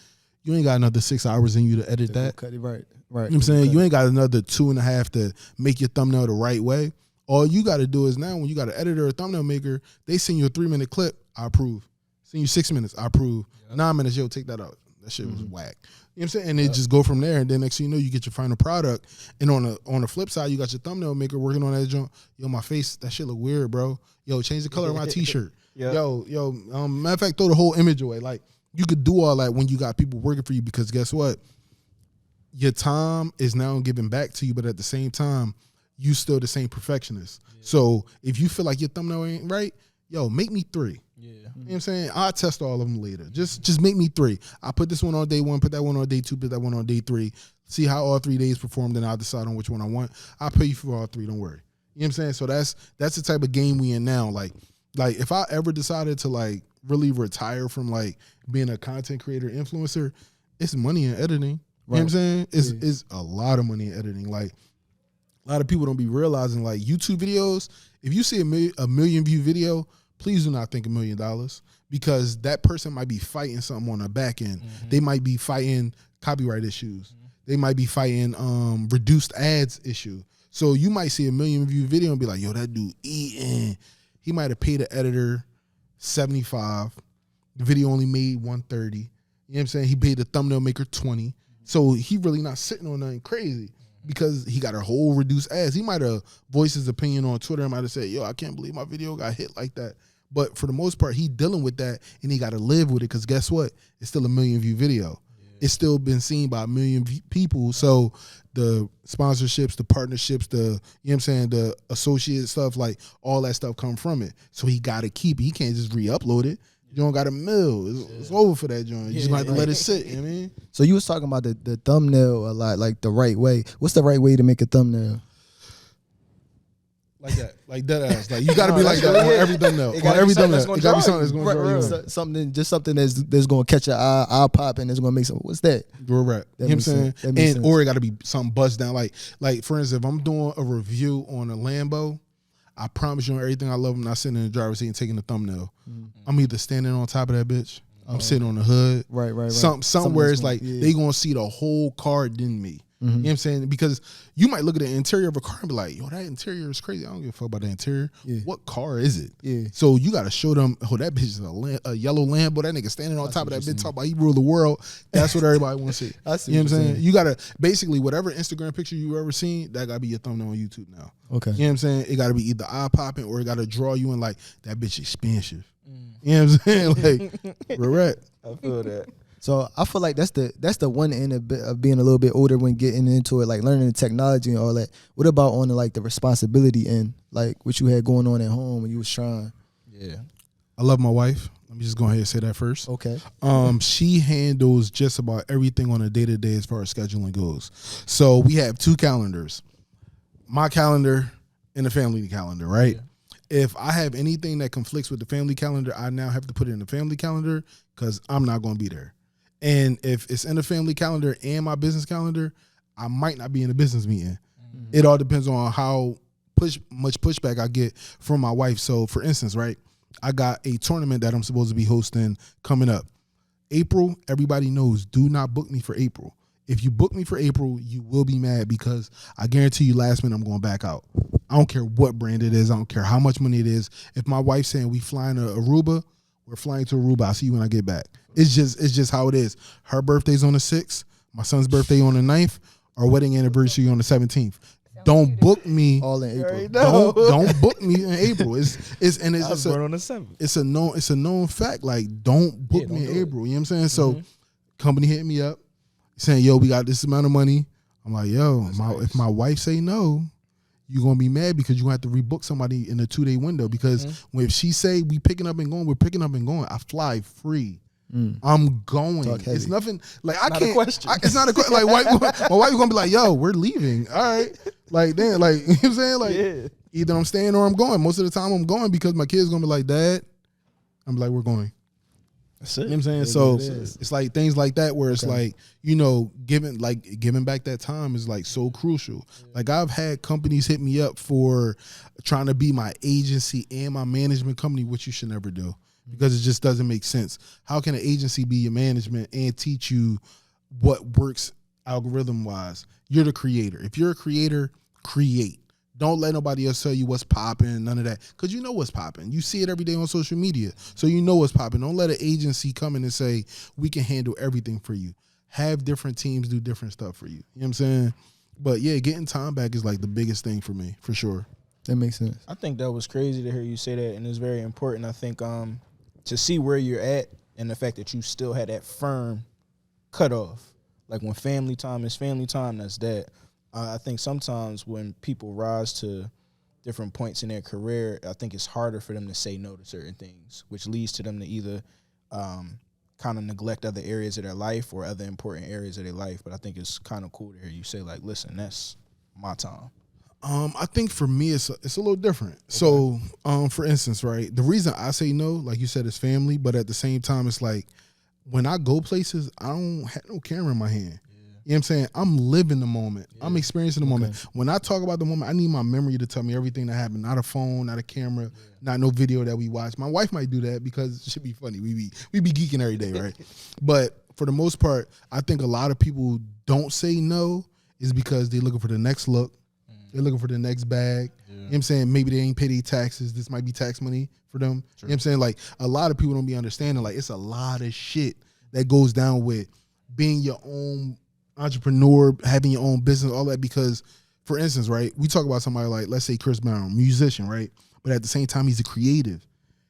you ain't got another 6 hours in you to edit that. Cut it right. You know what I'm saying? You ain't got another 2.5 to make your thumbnail the right way. All you got to do is, now when you got an editor or thumbnail maker, they send you a 3-minute clip, I approve. Send you 6 minutes, I approve. 9 minutes, yo, take that out. That shit was whack. You know what I'm saying? And it just go from there, and then next thing you know, you get your final product. And on the flip side, you got your thumbnail maker working on that joint. Yo, my face, that shit look weird, bro. Yo, change the color of my t-shirt. Yo, matter of fact, throw the whole image away. Like, you could do all that when you got people working for you, because guess what? Your time is now giving back to you, but at the same time, you still the same perfectionist. So if you feel like your thumbnail ain't right, yo, make me 3. You know what I'm saying? I'll test all of them later. Just make me 3. I put this one on day 1, put that one on day 2, put that one on day 3. See how all 3 days perform, then I'll decide on which one I want. I'll pay you for all 3, don't worry. You know what I'm saying? So that's the type of game we in now. Like if I ever decided to, like, really retire from, like, being a content creator influencer, it's money in editing. You know what I'm saying? It's a lot of money in editing. Like, a lot of people don't be realizing, like, YouTube videos, if you see a million view video, please do not think $1 million, because that person might be fighting something on the back end. They might be fighting copyright issues. They might be fighting reduced ads issue. So you might see a 1 million view video and be like, yo, that dude eating. He might have paid the editor $75. The video only made $130. You know what I'm saying? He paid the thumbnail maker $20. So he really not sitting on nothing crazy, because he got a whole reduced ads. He might have voiced his opinion on Twitter and might have said, yo, I can't believe my video got hit like that. But for the most part, he dealing with that, and he got to live with it, because guess what? It's still a 1 million view video. It's still been seen by 1 million people. So the sponsorships, the partnerships, you know what I'm saying, the associated stuff, like, all that stuff come from it. So he got to keep it. He can't just re-upload it. You don't got a mill. It's over for that joint. You just have to let it sit. You know what I mean? So you was talking about the thumbnail a lot, like the right way. What's the right way to make a thumbnail? Like that, like dead ass. Like you got to be like that on every thumbnail. On every thumbnail, it got to be something that's going to draw you in. Something that's going to catch your eye pop and it's going to make some. What's that? You're right. You know what I'm saying? And or it got to be something bust down. Like for instance, if I'm doing a review on a Lambo, I promise you on everything I love, I'm not sitting in the driver's seat and taking the thumbnail. I'm either standing on top of that bitch, I'm sitting on the hood. Right. Something where it's like they going to see the whole car than me. You know what I'm saying? Because you might look at the interior of a car and be like, yo, that interior is crazy. I don't give a fuck about the interior. Yeah. What car is it? Yeah. So you got to show them, oh, that bitch is a yellow Lambo. That nigga standing on top of that bitch talking about he rule the world. That's what everybody want to see. I see. You know what I'm saying? You got to, basically, whatever Instagram picture you ever seen, that got to be your thumbnail on YouTube now. Okay. You know what I'm saying? It got to be either eye-popping or it got to draw you in like, that bitch expensive. You know what I'm saying? Like, correct. I feel that. So I feel like that's the one end of being a little bit older when getting into it, like learning the technology and all that. What about on the responsibility end, like what you had going on at home when you was trying? Yeah, I love my wife. Let me just go ahead and say that first. Okay. She handles just about everything on a day-to-day as far as scheduling goes. So we have 2 calendars, my calendar and the family calendar, right? Yeah. If I have anything that conflicts with the family calendar, I now have to put it in the family calendar because I'm not going to be there. And if it's in the family calendar and my business calendar, I might not be in a business meeting. Mm-hmm. It all depends on how much pushback I get from my wife. So, for instance, right, I got a tournament that I'm supposed to be hosting coming up. April, everybody knows, do not book me for April. If you book me for April, you will be mad because I guarantee you last minute I'm going back out. I don't care what brand it is. I don't care how much money it is. If my wife's saying we flying to Aruba, we're flying to Aruba. I'll see you when I get back. It's just how it is. Her birthday's on the 6th. My son's birthday on the 9th. Our wedding anniversary on the 17th. Don't book me all in April. Don't book me in April. It's born on the 7th. It's a known fact. Like don't book me in April. You know what I'm saying? So company hit me up saying, yo, we got this amount of money. I'm like, yo, if my wife say no, you're going to be mad because you're going to have to rebook somebody in a 2-day window because if she say we picking up and going, we're picking up and going. I fly free. I'm going. It's nothing like I can't. It's not a question. Like my wife gonna be like, "Yo, we're leaving." All right, like then, like you know what I'm saying, like either I'm staying or I'm going. Most of the time, I'm going because my kids gonna be like, "Dad," I'm like, "We're going." That's it. You know what I'm saying? So it's like things like that where it's like, you know, giving back that time is like so crucial. Like I've had companies hit me up for trying to be my agency and my management company, which you should never do. Because it just doesn't make sense. How can an agency be your management and teach you what works algorithm-wise? You're the creator. If you're a creator, create. Don't let nobody else tell you what's popping, none of that. Because you know what's popping. You see it every day on social media. So you know what's popping. Don't let an agency come in and say, we can handle everything for you. Have different teams do different stuff for you. You know what I'm saying? But yeah, getting time back is like the biggest thing for me, for sure. That makes sense. I think that was crazy to hear you say that, and it's very important. I think to see where you're at and the fact that you still had that firm cutoff. Like when family time is family time, that's that. I think sometimes when people rise to different points in their career, I think it's harder for them to say no to certain things, which leads to them to either kind of neglect other areas of their life or other important areas of their life. But I think it's kind of cool to hear you say, like, listen, that's my time. I think for me, it's a little different. Okay. So, for instance, right, the reason I say no, like you said, is family. But at the same time, it's like when I go places, I don't have no camera in my hand. Yeah. You know what I'm saying? I'm living the moment. Yeah. I'm experiencing the moment. When I talk about the moment, I need my memory to tell me everything that happened. Not a phone, not a camera, not no video that we watch. My wife might do that because it should be funny. We be geeking every day, right? But for the most part, I think a lot of people don't say no is because they're looking for the next look. They're looking for the next bag. Yeah. You know what I'm saying? Maybe they ain't pay their taxes. This might be tax money for them. True. You know what I'm saying? Like, a lot of people don't be understanding. Like, it's a lot of shit that goes down with being your own entrepreneur, having your own business, all that. Because, for instance, right, we talk about somebody like, let's say Chris Brown, musician, right? But at the same time, he's a creative.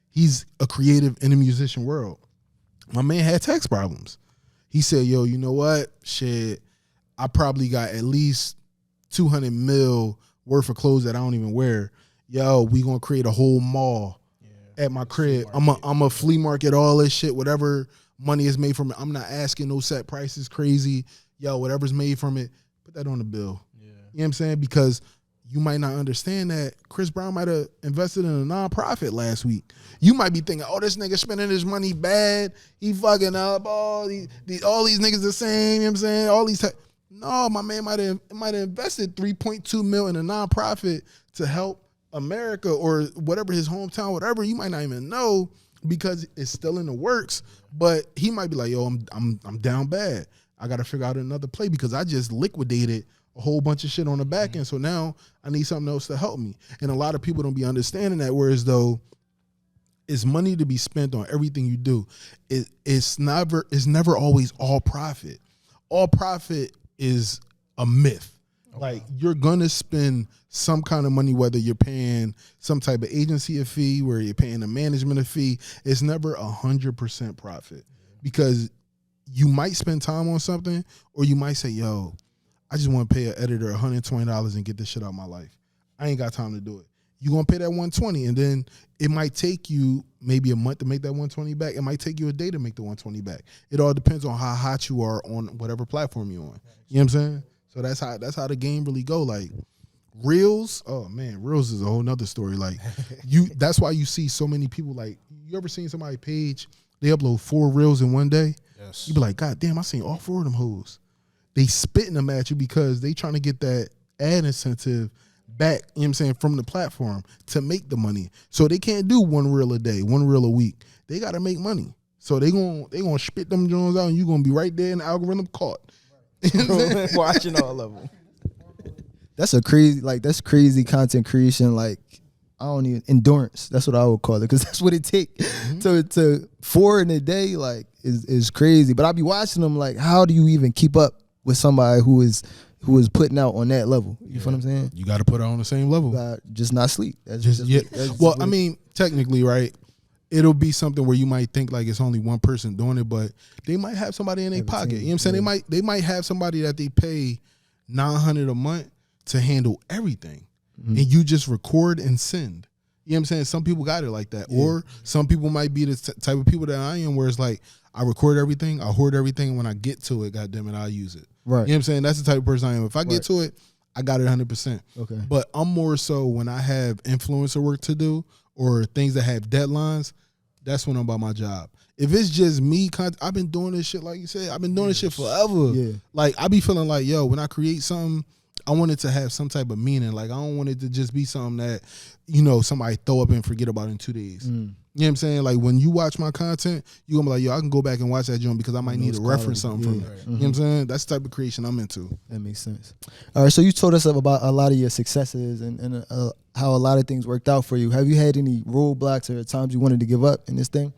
He's a creative in the musician world. My man had tax problems. He said, yo, you know what? Shit, I probably got at least $200 million worth of clothes that I don't even wear. Yo, we gonna create a whole mall at my crib. I'm a flea market, all this shit, whatever money is made from it. I'm not asking no set prices crazy. Yo, whatever's made from it, put that on the bill. Yeah. You know what I'm saying? Because you might not understand that Chris Brown might have invested in a nonprofit last week. You might be thinking, oh, this nigga spending his money bad. He fucking up. All these niggas the same. You know what I'm saying? All these. No, my man might have invested $3.2 million in a nonprofit to help America or whatever, his hometown, whatever. You might not even know because it's still in the works. But he might be like, yo, I'm down bad. I got to figure out another play because I just liquidated a whole bunch of shit on the back end. So now I need something else to help me. And a lot of people don't be understanding that. Whereas though it's money to be spent on everything you do. It's never always all profit. All profit is a myth. Like you're gonna spend some kind of money, whether you're paying some type of agency a fee, where you're paying a management a fee. It's never 100% profit because you might spend time on something, or you might say, yo, I just want to pay an editor $120 and get this shit out of my life. I ain't got time to do it. You're going to pay that $120, and then it might take you maybe a month to make that $120 back. It might take you a day to make the $120 back. It all depends on how hot you are on whatever platform you're on. You know what I'm saying? So that's how the game really go. Like Reels, oh man, Reels is a whole nother story. Like that's why you see so many people. Like, you ever seen somebody's page, they upload 4 Reels in one day? Yes. You be like, God damn, I seen all 4 of them hoes. They spitting them at you because they trying to get that ad incentive back, you know what I'm saying, from the platform to make the money. So they can't do 1 reel a day, 1 reel a week. They got to make money. So they gonna spit them Jones out, and you gonna be right there in the algorithm caught. Watching all of them. That's crazy content creation. Like, I don't even, endurance. That's what I would call it, because that's what it take to 4 in a day. Like, is crazy. But I be watching them. Like, how do you even keep up with somebody who is putting out on that level? You feel what I'm saying? You got to put her on the same level. Just not sleep. Well, I mean, technically, right? It'll be something where you might think like it's only one person doing it, but they might have somebody in their pocket. You know what I'm saying? Yeah. They might have somebody that they pay $900 a month to handle everything, and you just record and send. You know what I'm saying? Some people got it like that, or some people might be the type of people that I am, where it's like I record everything, I hoard everything, and when I get to it, goddamn it, I'll use it. Right. You know what I'm saying? That's the type of person I am. If I get to it, I got it 100%. Okay. But I'm more so when I have influencer work to do or things that have deadlines, that's when I'm about my job. If it's just me, I've been doing this shit, like you said, I've been doing this shit forever. Yeah. Like, I be feeling like, yo, when I create something, I want it to have some type of meaning. Like, I don't want it to just be something that, you know, somebody throw up and forget about in 2 days. You know what I'm saying? Like, when you watch my content, you're going to be like, yo, I can go back and watch that joint because I might need to reference something from it. You know what I'm saying? That's the type of creation I'm into. That makes sense. All right, so you told us about a lot of your successes and how a lot of things worked out for you. Have you had any roadblocks or times you wanted to give up in this thing?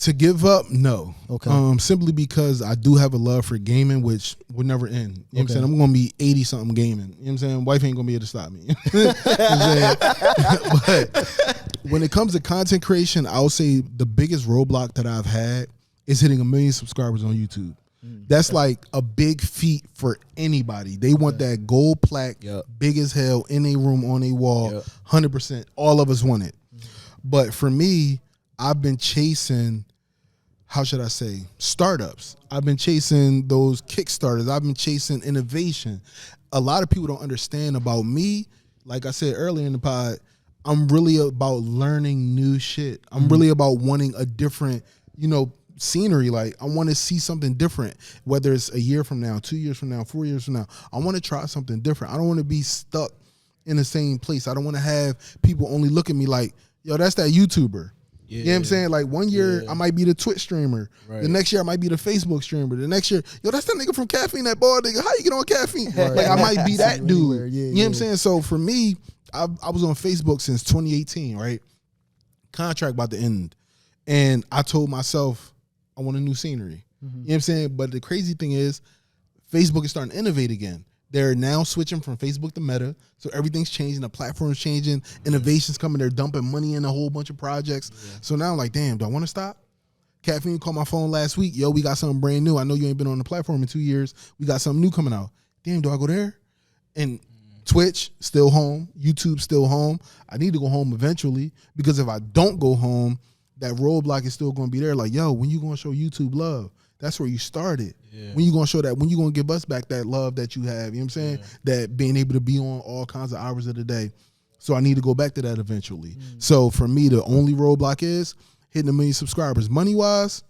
To give up, no. Okay. Simply because I do have a love for gaming, which would never end. You know what I'm saying? I'm going to be 80-something gaming. You know what I'm saying? Wife ain't going to be able to stop me. You know what I'm saying? But when it comes to content creation, I'll say the biggest roadblock that I've had is hitting 1 million subscribers on YouTube. That's like a big feat for anybody. They want that gold plaque, big as hell, in a room, on a wall, 100%. All of us want it. But for me, I've been chasing, how should I say, startups. I've been chasing those Kickstarters. I've been chasing innovation. A lot of people don't understand about me. Like I said earlier in the pod, I'm really about learning new shit. I'm really about wanting a different, scenery. Like, I want to see something different, whether it's a year from now, 2 years from now, 4 years from now. I want to try something different. I don't want to be stuck in the same place. I don't want to have people only look at me like, yo, that's that YouTuber. You know what I'm saying? Like, 1 year, I might be the Twitch streamer. Right. The next year, I might be the Facebook streamer. The next year, yo, that's that nigga from Caffeine, that bald nigga. How you get on Caffeine? Like, I might be that dude. You know what I'm saying? So, for me, I was on Facebook since 2018, right? Contract about to end. And I told myself, I want a new scenery. You know what I'm saying? But the crazy thing is, Facebook is starting to innovate again. They're now switching from Facebook to Meta. So everything's changing. The platform's changing. Innovation's coming. They're dumping money in a whole bunch of projects. So now I'm like, damn, do I want to stop? Caffeine called my phone last week. Yo, we got something brand new. I know you ain't been on the platform in 2 years. We got something new coming out. Damn, do I go there? And Twitch, still home. YouTube, still home. I need to go home eventually, because if I don't go home, that roadblock is still going to be there. Like, yo, when you going to show YouTube love? That's where you started. Yeah. When you gonna show that? When you gonna give us back that love that you have? You know what I'm saying? Yeah. That being able to be on all kinds of hours of the day. So I need to go back to that eventually. So for me, the only roadblock is hitting 1 million subscribers. Money wise,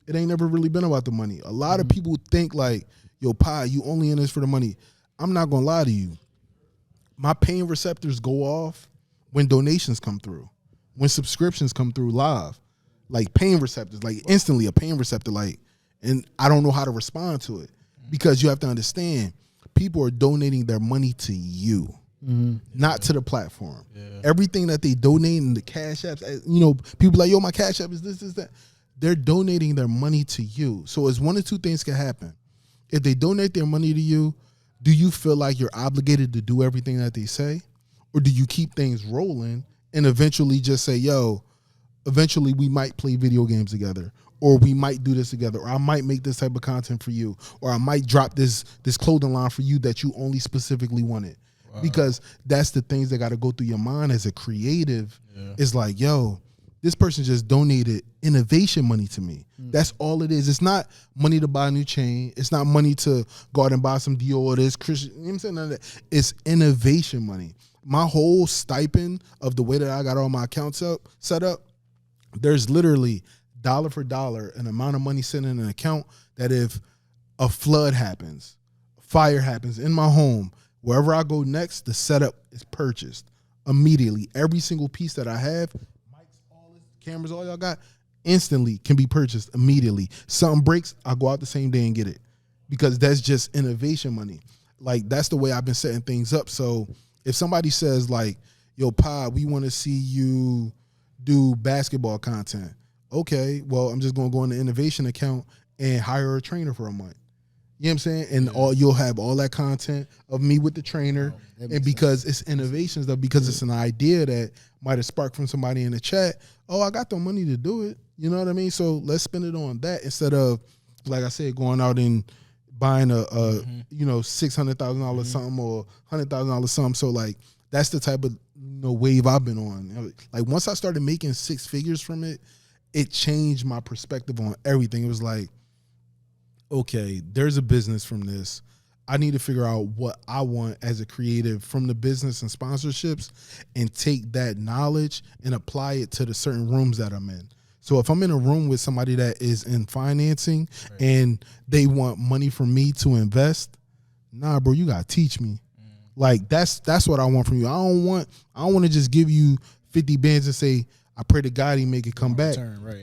it ain't never really been about the money. A lot of people think like, yo, Pi, you only in this for the money. I'm not gonna lie to you. My paying receptors go off when donations come through, when subscriptions come through live. Like paying receptors, like instantly a paying receptor, like, and I don't know how to respond to it because you have to understand people are donating their money to you, not to the platform. Yeah. Everything that they donate in the Cash Apps, you know, people like, yo, my Cash App is this, that. They're donating their money to you. So it's one of two things can happen. If they donate their money to you, do you feel like you're obligated to do everything that they say? Or do you keep things rolling and eventually just say, yo, eventually we might play video games together, or we might do this together, or I might make this type of content for you, or I might drop this clothing line for you that you only specifically wanted. Wow. Because that's the things that got to go through your mind as a creative. Yeah. It's like, yo, this person just donated innovation money to me. That's all it is. It's not money to buy a new chain. It's not money to go out and buy some Dior or this Christian. You know what I'm saying? None of that. It's innovation money. My whole stipend of the way that I got all my accounts set up, there's literally dollar for dollar an amount of money sitting in an account that if a flood happens, fire happens in my home, wherever I go next, the setup is purchased immediately. Every single piece that I have, mics, all this, cameras, all y'all got, instantly can be purchased immediately. Something breaks, I go out the same day and get it because that's just innovation money. Like, that's the way I've been setting things up. So if somebody says like, yo, Pi, we want to see you do basketball content. Okay, well, I'm just going to go in the innovation account and hire a trainer for a month. You know what I'm saying? And you'll have all that content of me with the trainer. And because it's innovation stuff, because it's an idea that might have sparked from somebody in the chat. Oh, I got the money to do it. You know what I mean? So let's spend it on that instead of, like I said, going out and buying a $600,000 something or $100,000 something. So like that's the type of wave I've been on. Like once I started making 6 figures from it, it changed my perspective on everything. It was like, okay, there's a business from this. I need to figure out what I want as a creative from the business and sponsorships and take that knowledge and apply it to the certain rooms that I'm in. So if I'm in a room with somebody that is in financing and they want money from me to invest, nah, bro, you gotta teach me. Like that's what I want from you. I don't want to just give you 50 bands and say, I pray to God he make it come back.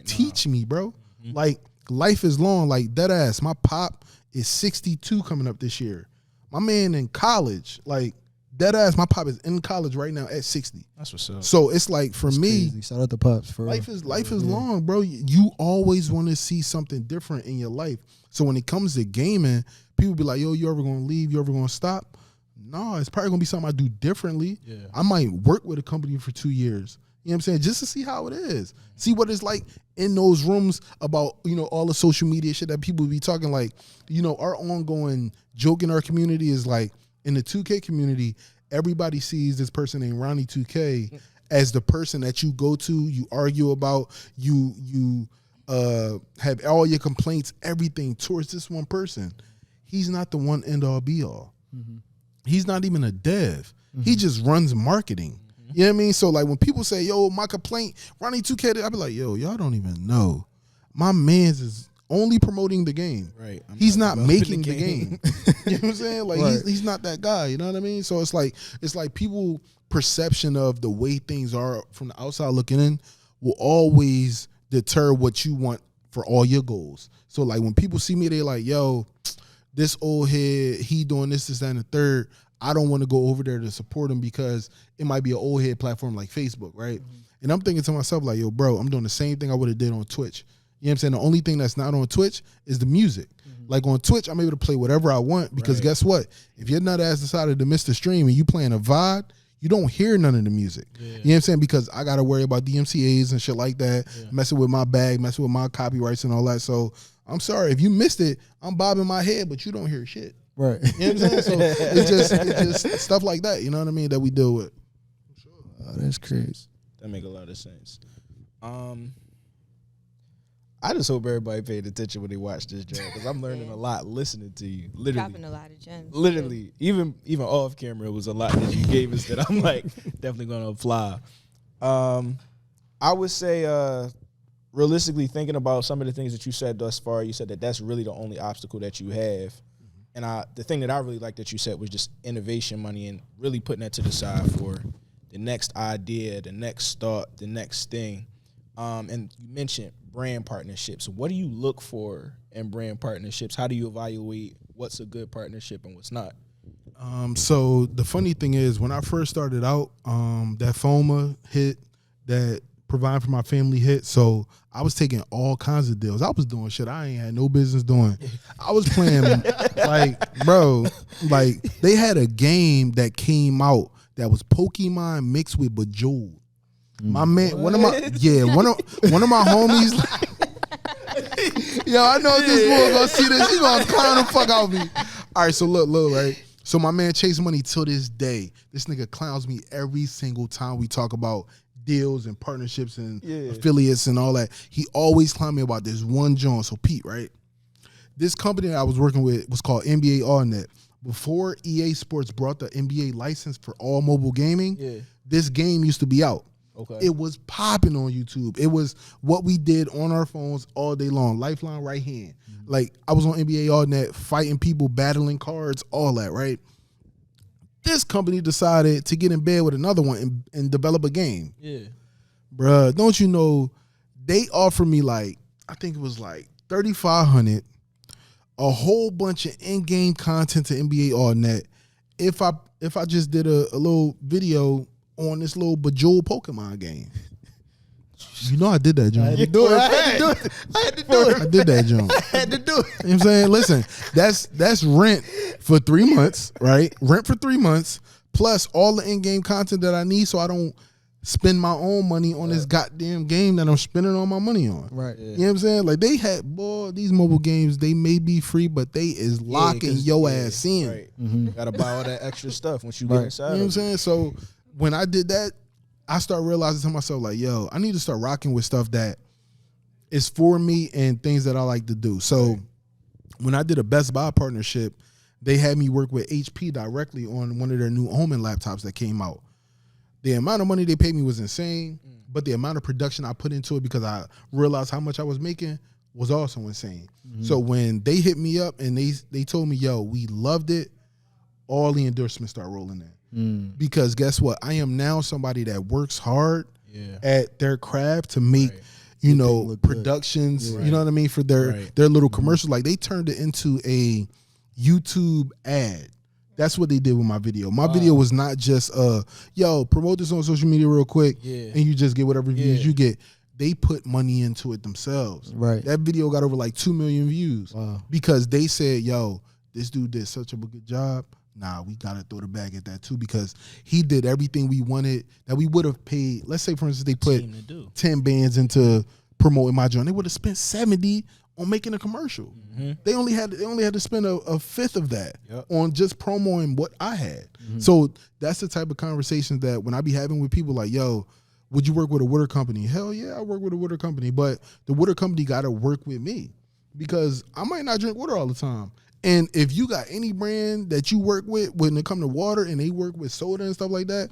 Teach me, bro. Like life is long, like dead ass. My pop is 62 coming up this year. My man in college, like dead ass, my pop is in college right now at 60. That's what's up. So it's like for me, crazy. Shout out to pops. For life is long, bro. You always want to see something different in your life. So when it comes to gaming, people be like, yo, you ever gonna leave? You ever gonna stop? No, it's probably gonna be something I do differently. Yeah. I might work with a company for 2 years. You know what I'm saying? Just to see how it is. See what it's like in those rooms about, all the social media shit that people be talking like, our ongoing joke in our community is like, in the 2K community, everybody sees this person named Ronnie 2K as the person that you go to, you argue about, you have all your complaints, everything towards this one person. He's not the one end all be all. Mm-hmm. He's not even a dev. Mm-hmm. He just runs marketing. You know what I mean? So like when people say, yo, my complaint, Ronnie 2K, I be like, yo, y'all don't even know. My man's is only promoting the game. Right. He's not making the game. You know what I'm saying? Like he's not that guy. You know what I mean? So it's like people perception of the way things are from the outside looking in will always deter what you want for all your goals. So like when people see me, they're like, yo, this old head, he doing this, that, and the third. I don't want to go over there to support him because it might be an old head platform like Facebook, right? Mm-hmm. And I'm thinking to myself like, yo, bro, I'm doing the same thing I would have did on Twitch. You know what I'm saying? The only thing that's not on Twitch is the music. Mm-hmm. Like on Twitch, I'm able to play whatever I want because guess what? If your nut ass decided to miss the stream and you playing a VOD, you don't hear none of the music. Yeah. You know what I'm saying? Because I got to worry about DMCAs and shit like that, messing with my bag, messing with my copyrights and all that. So I'm sorry. If you missed it, I'm bobbing my head, but you don't hear shit. Right. You know what I'm saying? So it's just stuff like that, you know what I mean, that we deal with. Oh, that's crazy. That make a lot of sense. I just hope everybody paid attention when they watched this job because I'm learning a lot listening to you. Literally, dropping a lot of gems. literally, even off camera, it was a lot that you gave us that I'm like definitely gonna apply. I would say, realistically, thinking about some of the things that you said thus far, you said that that's really the only obstacle that you have. And the thing that I really like that you said was just innovation money and really putting that to the side for the next idea, the next thought, the next thing. And you mentioned brand partnerships. What do you look for in brand partnerships? How do you evaluate what's a good partnership and what's not? So the funny thing is, when I first started out, that FOMA hit, that Provide for My Family hit. So I was taking all kinds of deals. I was doing shit I ain't had no business doing. I was playing like, bro, like they had a game that came out that was Pokemon mixed with Bejeweled. My man, one of my homies. Yo, I know this boy gonna see this. He gonna clown the fuck out of me. All right, so look, right. So my man Chase Money till this day, this nigga clowns me every single time we talk about deals and partnerships and affiliates and all that. He always clown me about this one joint. So Pete, right? This company that I was working with was called NBA AllNet. Before EA Sports brought the NBA license for all mobile gaming, this game used to be out. Okay. It was popping on YouTube. It was what we did on our phones all day long. Lifeline right hand. Like I was on NBA AllNet fighting people, battling cards, all that, right? This company decided to get in bed with another one and develop a game. Yeah. Bruh, don't you know, they offered me like, I think it was like $3,500, a whole bunch of in-game content to NBA AllNet if I just did a little video on this little Bejeweled Pokemon game. You know I did that, John. I had to do it. I did that, John. I had to do it. You know what I'm saying? Listen, that's rent for 3 months, right? Rent for 3 months, plus all the in-game content that I need so I don't spend my own money on this goddamn game that I'm spending all my money on. Right. You know what I'm saying? Like they had, boy, these mobile games, they may be free, but they is locking your ass in. Right. You gotta buy all that extra stuff once you get inside. You know what I'm saying? So when I did that, I started realizing to myself, like, yo, I need to start rocking with stuff that is for me and things that I like to do. So when I did a Best Buy partnership, they had me work with HP directly on one of their new Omen laptops that came out. The amount of money they paid me was insane, but the amount of production I put into it because I realized how much I was making was also insane. So when they hit me up and they told me, yo, we loved it, all the endorsements start rolling in. Because guess what? I am now somebody that works hard at their craft to make, you know, productions, you know what I mean, for their little commercials. Like they turned it into a YouTube ad. That's what they did with my video. My video was not just, yo, promote this on social media real quick and you just get whatever views you get. They put money into it themselves. Right. That video got over like 2 million views because they said, yo, this dude did such a good job. Nah, we got to throw the bag at that too because he did everything we wanted that we would have paid. Let's say, for instance, they put 10 bands into promoting my joint. They would have spent 70 on making a commercial. They only had to spend a fifth of that on just promoting what I had. So that's the type of conversation that when I be having with people like, yo, would you work with a water company? Hell yeah, I work with a water company, but the water company got to work with me because I might not drink water all the time. And if you got any brand that you work with when it comes to water and they work with soda and stuff like that,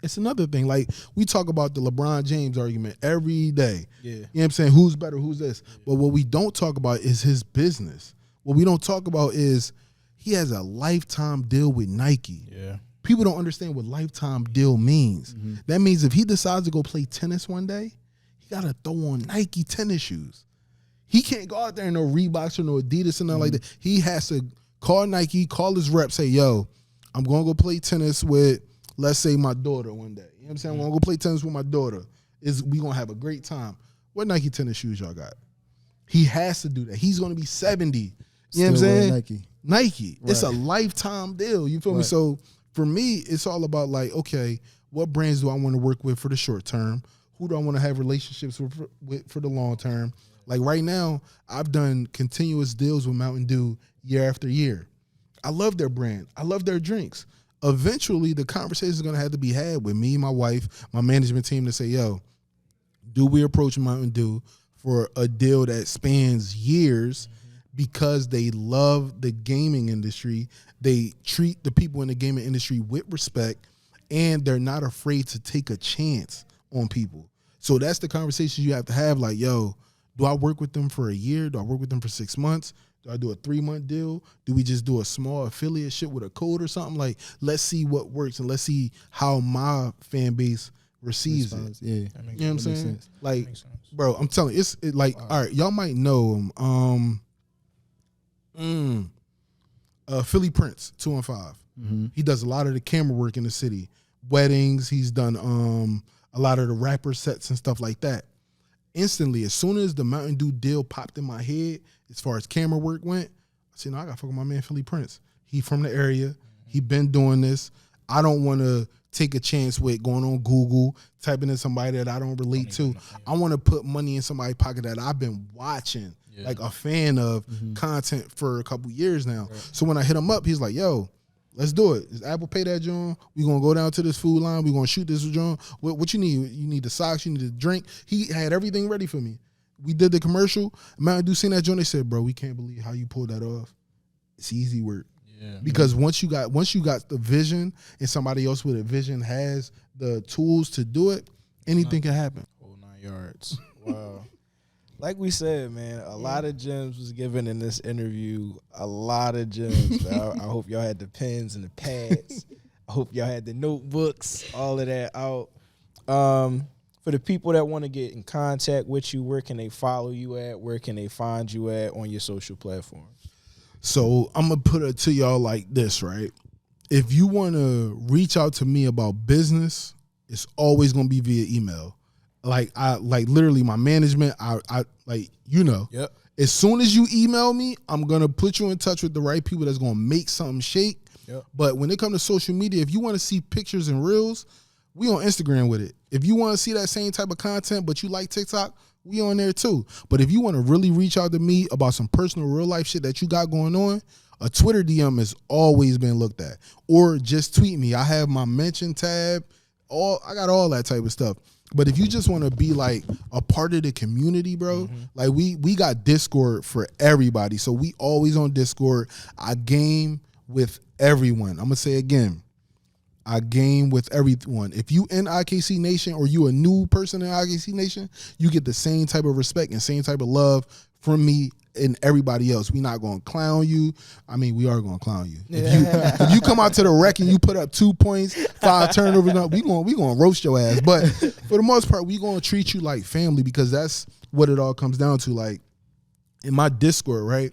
it's another thing. Like we talk about the LeBron James argument every day. You know what I'm saying? Who's better? Who's this? But what we don't talk about is his business. What we don't talk about is he has a lifetime deal with Nike. People don't understand what lifetime deal means. That means if he decides to go play tennis one day, he got to throw on Nike tennis shoes. He can't go out there in no Reeboks or no Adidas or nothing like that. He has to call Nike, call his rep, say, yo, I'm going to go play tennis with, let's say, my daughter one day. You know what I'm saying? I'm going to go play tennis with my daughter. We going to have a great time. What Nike tennis shoes y'all got? He has to do that. He's going to be 70. You know what I'm saying? Nike. Right. It's a lifetime deal. You feel me? So for me, it's all about like, okay, what brands do I want to work with for the short term? Who do I want to have relationships with for the long term? Like right now, I've done continuous deals with Mountain Dew year after year. I love their brand. I love their drinks. Eventually, the conversation is going to have to be had with me, my wife, my management team to say, yo, do we approach Mountain Dew for a deal that spans years because they love the gaming industry. They treat the people in the gaming industry with respect, and they're not afraid to take a chance on people. So that's the conversation you have to have. Like, yo, do I work with them for a year? Do I work with them for 6 months? Do I do a 3-month deal? Do we just do a small affiliate shit with a code or something? Like, let's see what works and let's see how my fan base receives it. Yeah, You know what I'm saying? sense. Like, bro, I'm telling you, it's like, all right, y'all might know him. Philly Prince, 215. He does a lot of the camera work in the city. Weddings, he's done a lot of the rapper sets and stuff like that. Instantly, as soon as the Mountain Dew deal popped in my head, as far as camera work went, I said, no, I gotta fuck with my man Philly Prince. He from the area. He been doing this. I don't want to take a chance with going on Google, typing in somebody that I don't relate to. I want to put money in somebody's pocket that I've been watching, like a fan of content for a couple years now. So when I hit him up, he's like, yo, let's do it. Is Apple Pay that, John? We're going to go down to this food line. We're going to shoot this, John. What you need? You need the socks. You need the drink. He had everything ready for me. We did the commercial. Mountain Dew seen that, John. They said, bro, we can't believe how you pulled that off. It's easy work. Yeah. Because once you got the vision and somebody else with a vision has the tools to do it, anything can happen. Whole 9 yards. Wow. Like we said, man, a lot of gems was given in this interview. A lot of gems. I hope y'all had the pens and the pads. I hope y'all had the notebooks, all of that out. For the people that want to get in contact with you, where can they follow you at? Where can they find you at on your social platforms? So I'm going to put it to y'all like this, right? If you want to reach out to me about business, it's always going to be via email. Like literally my management, I like, you know, yep. As soon as you email me, I'm going to put you in touch with the right people that's going to make something shake. Yep. But when it comes to social media, if you want to see pictures and reels, we on Instagram with it. If you want to see that same type of content, but you like TikTok, we on there too. But if you want to really reach out to me about some personal real life shit that you got going on, a Twitter DM has always been looked at. Or just tweet me. I have my mention tab. I got all that type of stuff. But if you just want to be like a part of the community, bro, like we got Discord for everybody. So we always on Discord. I game with everyone. I'm going to say again, I game with everyone. If you in IKC Nation or you a new person in IKC Nation, you get the same type of respect and same type of love from me and everybody else. We not going to clown you. I mean, we are going to clown you. If you come out to the wreck and you put up 2 points, 5 turnovers, we going to roast your ass. But for the most part, we going to treat you like family because that's what it all comes down to. Like in my Discord, right,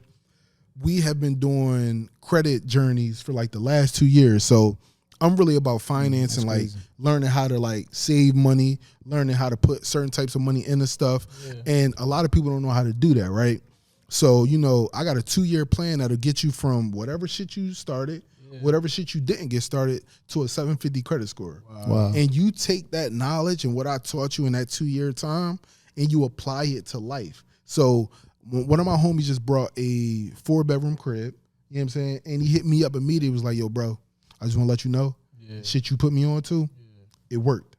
we have been doing credit journeys for like the last 2 years. So I'm really about finance and like learning how to like save money, learning how to put certain types of money into stuff. Yeah. And a lot of people don't know how to do that, right? So, you know, I got a 2-year plan that'll get you from whatever shit you started, whatever shit you didn't get started, to a 750 credit score. Wow. And you take that knowledge and what I taught you in that 2-year time and you apply it to life. So one of my homies just brought a 4-bedroom crib, you know what I'm saying? And he hit me up immediately. He was like, yo, bro, I just want to let you know, shit you put me on to, it worked.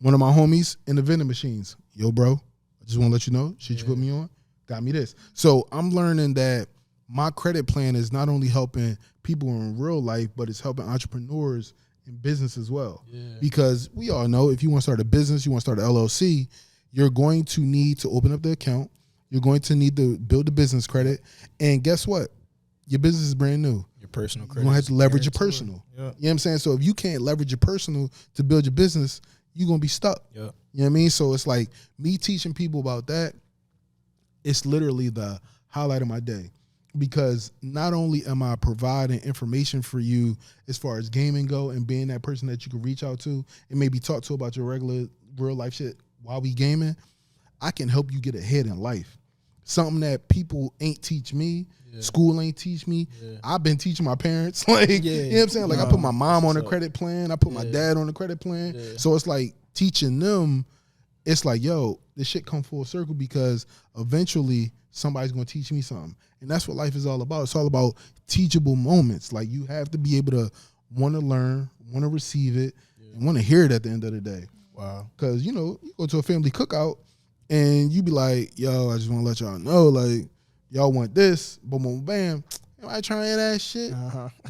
One of my homies in the vending machines, yo, bro, I just want to let you know, shit you put me on, got me this. So I'm learning that my credit plan is not only helping people in real life, but it's helping entrepreneurs in business as well. Yeah. Because we all know if you want to start a business, you want to start an LLC, you're going to need to open up the account. You're going to need to build the business credit. And guess what? Your business is brand new. Your personal credit. You're going to have to leverage your personal. Yeah. You know what I'm saying? So if you can't leverage your personal to build your business, you're going to be stuck. Yeah. You know what I mean? So it's like me teaching people about that, it's literally the highlight of my day. Because not only am I providing information for you as far as gaming go and being that person that you can reach out to and maybe talk to about your regular real life shit while we gaming, I can help you get ahead in life. Something that people ain't teach me. School ain't teach me. I've been teaching my parents. Like, you know what I'm saying? Like I put my mom on a credit plan. I put my dad on a credit plan. So it's like teaching them, it's like, yo, this shit come full circle because eventually somebody's going to teach me something. And that's what life is all about. It's all about teachable moments. Like you have to be able to want to learn, want to receive it, and want to hear it at the end of the day. Wow. Because, you know, you go to a family cookout and you be like, yo, I just want to let y'all know, like, y'all want this, boom, boom, bam. I trying that shit.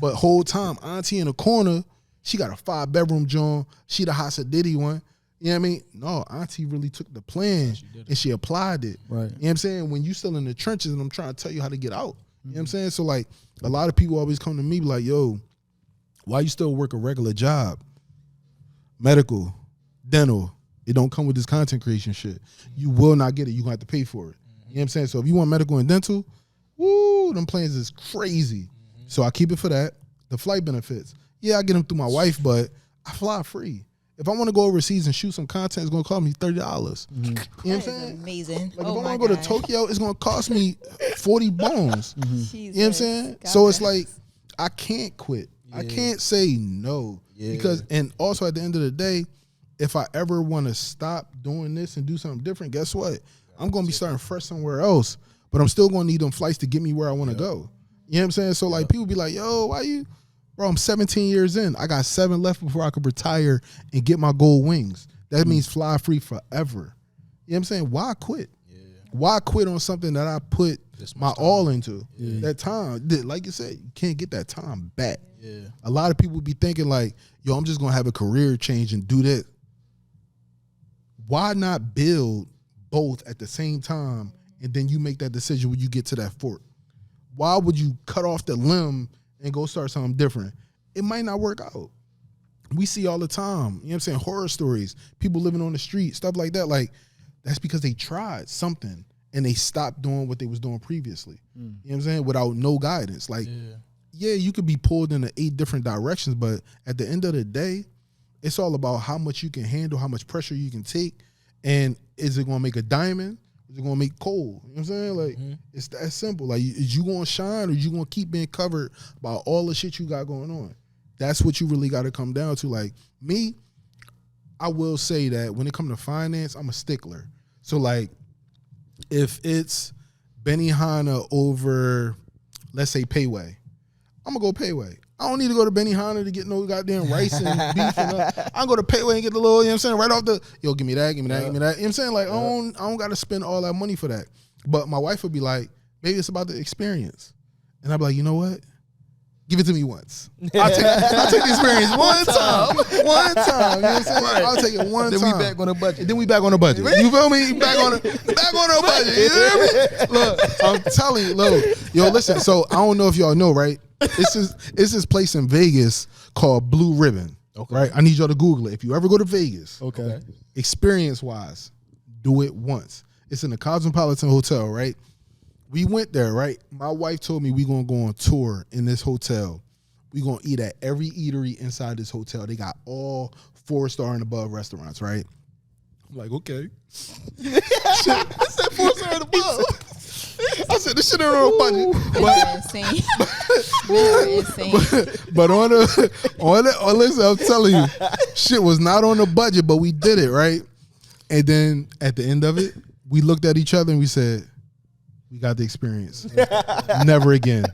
But whole time, auntie in the corner, she got a 5-bedroom joint. She the Hasa Diddy one. You know what I mean? No, auntie really took the plan and she applied it. Right. You know what I'm saying? When you still in the trenches and I'm trying to tell you how to get out. You know what I'm saying? So like a lot of people always come to me like, yo, why you still work a regular job? Medical, dental, it don't come with this content creation shit. You will not get it. You're going to have to pay for it. You know what I'm saying? So if you want medical and dental, woo, them plans is crazy. So I keep it for that. The flight benefits. Yeah, I get them through my wife, but I fly free. If I want to go overseas and shoot some content, it's going to cost me $30. You know what I'm saying? Amazing. Like if I want to go to Tokyo, it's going to cost me 40 bones. You know what I'm saying? So it's like, I can't quit. I can't say no. Because, and also at the end of the day, if I ever want to stop doing this and do something different, guess what? I'm going to be starting fresh somewhere else, but I'm still going to need them flights to get me where I want to go. You know what I'm saying? So like people be like, yo, why you? Bro, I'm 17 years in. I got 7 left before I could retire and get my gold wings. That means fly free forever. You know what I'm saying? Why quit? Why quit on something that I put my all into? That time, like you said, you can't get that time back. A lot of people be thinking like, yo, I'm just going to have a career change and do that. Why not build both at the same time and then you make that decision when you get to that fort? Why would you cut off the limb and go start something different? It might not work out. We see all the time, you know what I'm saying, horror stories, people living on the street, stuff like that. Like, that's because they tried something and they stopped doing what they was doing previously. You know what I'm saying? Without no guidance. Like, yeah, you could be pulled in 8 different directions, but at the end of the day, it's all about how much you can handle, how much pressure you can take, and is it going to make a diamond? Is it going to make coal? You know what I'm saying? Like, it's that simple. Like, is you going to shine or you going to keep being covered by all the shit you got going on? That's what you really got to come down to. Like, me, I will say that when it comes to finance, I'm a stickler. So, like, if it's Benihana over, let's say, Payway, I'm going to go Payway. I don't need to go to Benihana to get no goddamn rice and beef. I go to Payway and get the little, you know what I'm saying, right off the, yo, give me that, give me that, give me that. You know what I'm saying? Like, I don't got to spend all that money for that. But my wife would be like, maybe it's about the experience. And I'd be like, you know what? Give it to me once. I'll take the experience one time. One time. You know what I'm saying? Right. I'll take it one time. Then we back on the budget. Then we back on the budget. You feel me? Back on the budget. You hear me? Look, I'm telling you, look. Yo, listen, so I don't know if y'all know, right? It's this place in Vegas called Blue Ribbon. Okay. Right? I need y'all to Google it. If you ever go to Vegas, okay, experience-wise, do it once. It's in the Cosmopolitan Hotel, right? We went there, right? My wife told me we gonna go on tour in this hotel. We gonna eat at every eatery inside this hotel. They got all 4-star and above restaurants, right? I'm like, okay. I said 4-star and above. I said this shit ain't on a budget. But listen, I'm telling you, shit was not on the budget, but we did it, right? And then at the end of it, we looked at each other and we said, we got the experience. Never again.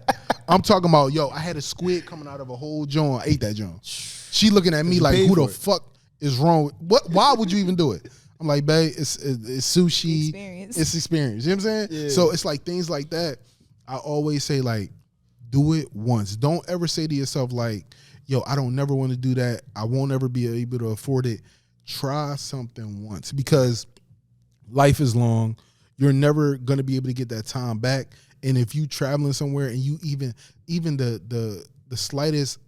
I'm talking about, yo, I had a squid coming out of a whole joint. I ate that joint. She looking at me like, who the fuck is wrong with what? Why would you even do it? I'm like, babe, it's sushi. Experience. It's experience. You know what I'm saying? Yeah. So it's like things like that. I always say, like, do it once. Don't ever say to yourself, like, yo, I don't never want to do that. I won't ever be able to afford it. Try something once because life is long. You're never going to be able to get that time back. And if you traveling somewhere and you even the slightest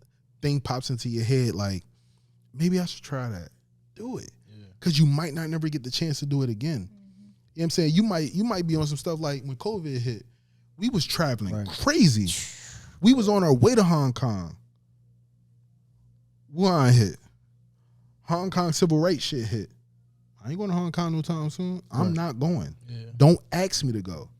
thing pops into your head, like, maybe I should try that. Do it. Because you might not never get the chance to do it again. You know what I'm saying? You might be on some stuff like when COVID hit, we was traveling crazy. We was on our way to Hong Kong. Wuhan hit. Hong Kong civil rights shit hit. I ain't going to Hong Kong no time soon. I'm not going. Yeah. Don't ask me to go.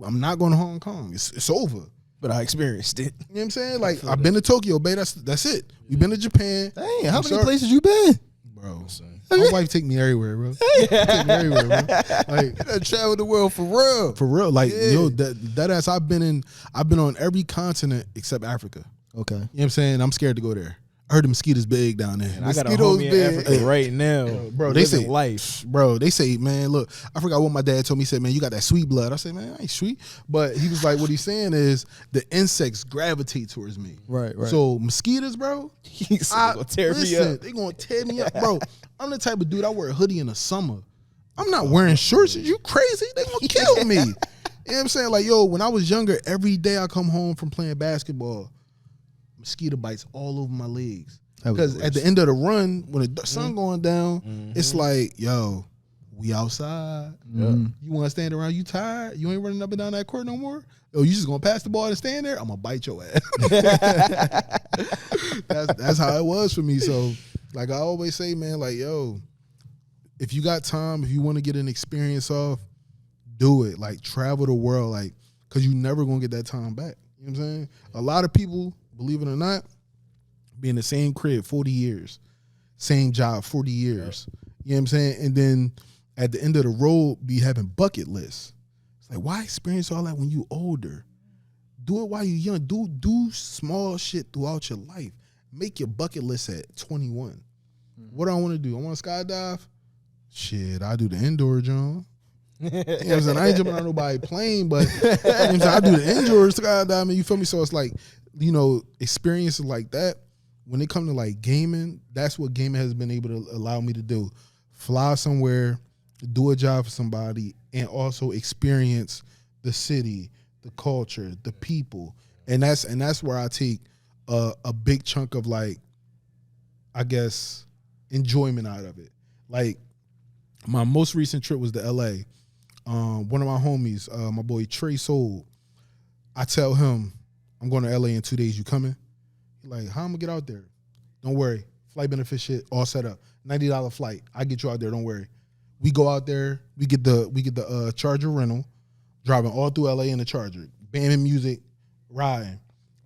I'm not going to Hong Kong. It's over. But I experienced it. You know what I'm saying? Like, I've been to Tokyo, babe. That's it. We've been to Japan. Dang, how many places you been? Bro, my wife take me everywhere, bro. Take me everywhere, bro. Like, I travel the world for real. For real. Like, yo, that ass, I've been on every continent except Africa. Okay. You know what I'm saying? I'm scared to go there. I heard the mosquitoes big down there. I got a homie in Africa right now, bro. They say life, bro. They say, man, look, I forgot what my dad told me. He said, man, you got that sweet blood. I said, man, I ain't sweet, but he was like, what he's saying is the insects gravitate towards me. Right. So mosquitoes, bro, gonna tear me up. They gonna tear me up, bro. I'm the type of dude, I wear a hoodie in the summer. I'm not wearing shorts. You crazy? They gonna kill me. You know what I'm saying? Like, yo, when I was younger, every day I come home from playing basketball, mosquito bites all over my legs. Because at the end of the run, when the sun going down, it's like, yo, we outside. You want to stand around? You tired? You ain't running up and down that court no more? Oh, you just going to pass the ball and stand there? I'm going to bite your ass. That's how it was for me. So, like I always say, man, like, yo, if you got time, if you want to get an experience off, do it. Like, travel the world, like, because you never going to get that time back. You know what I'm saying? A lot of people, believe it or not, be in the same crib 40 years, same job 40 years. You know what I'm saying? And then at the end of the road, be having bucket lists. It's like, why experience all that when you older? Do it while you're young. Do small shit throughout your life. Make your bucket list at 21. What do I want to do? I want to skydive? Shit, I do the indoor, John. You know what I'm saying? I ain't jumping on nobody's plane, but you know what I'm saying? I do the indoor skydiving. You feel me? So it's like, you know, experiences like that. When it comes to like gaming, that's what gaming has been able to allow me to do. Fly somewhere, do a job for somebody, and also experience the city, the culture, the people. And that's where I take a big chunk of, like, I guess, enjoyment out of it. Like, my most recent trip was to LA. One of my homies, my boy Trey Soul, I tell him, I'm going to LA in 2 days, you coming? Like, how I'm gonna get out there? Don't worry. Flight benefit shit all set up. $90 flight. I get you out there. Don't worry. We go out there. We get the Charger rental, driving all through LA in the Charger, bamming music, riding.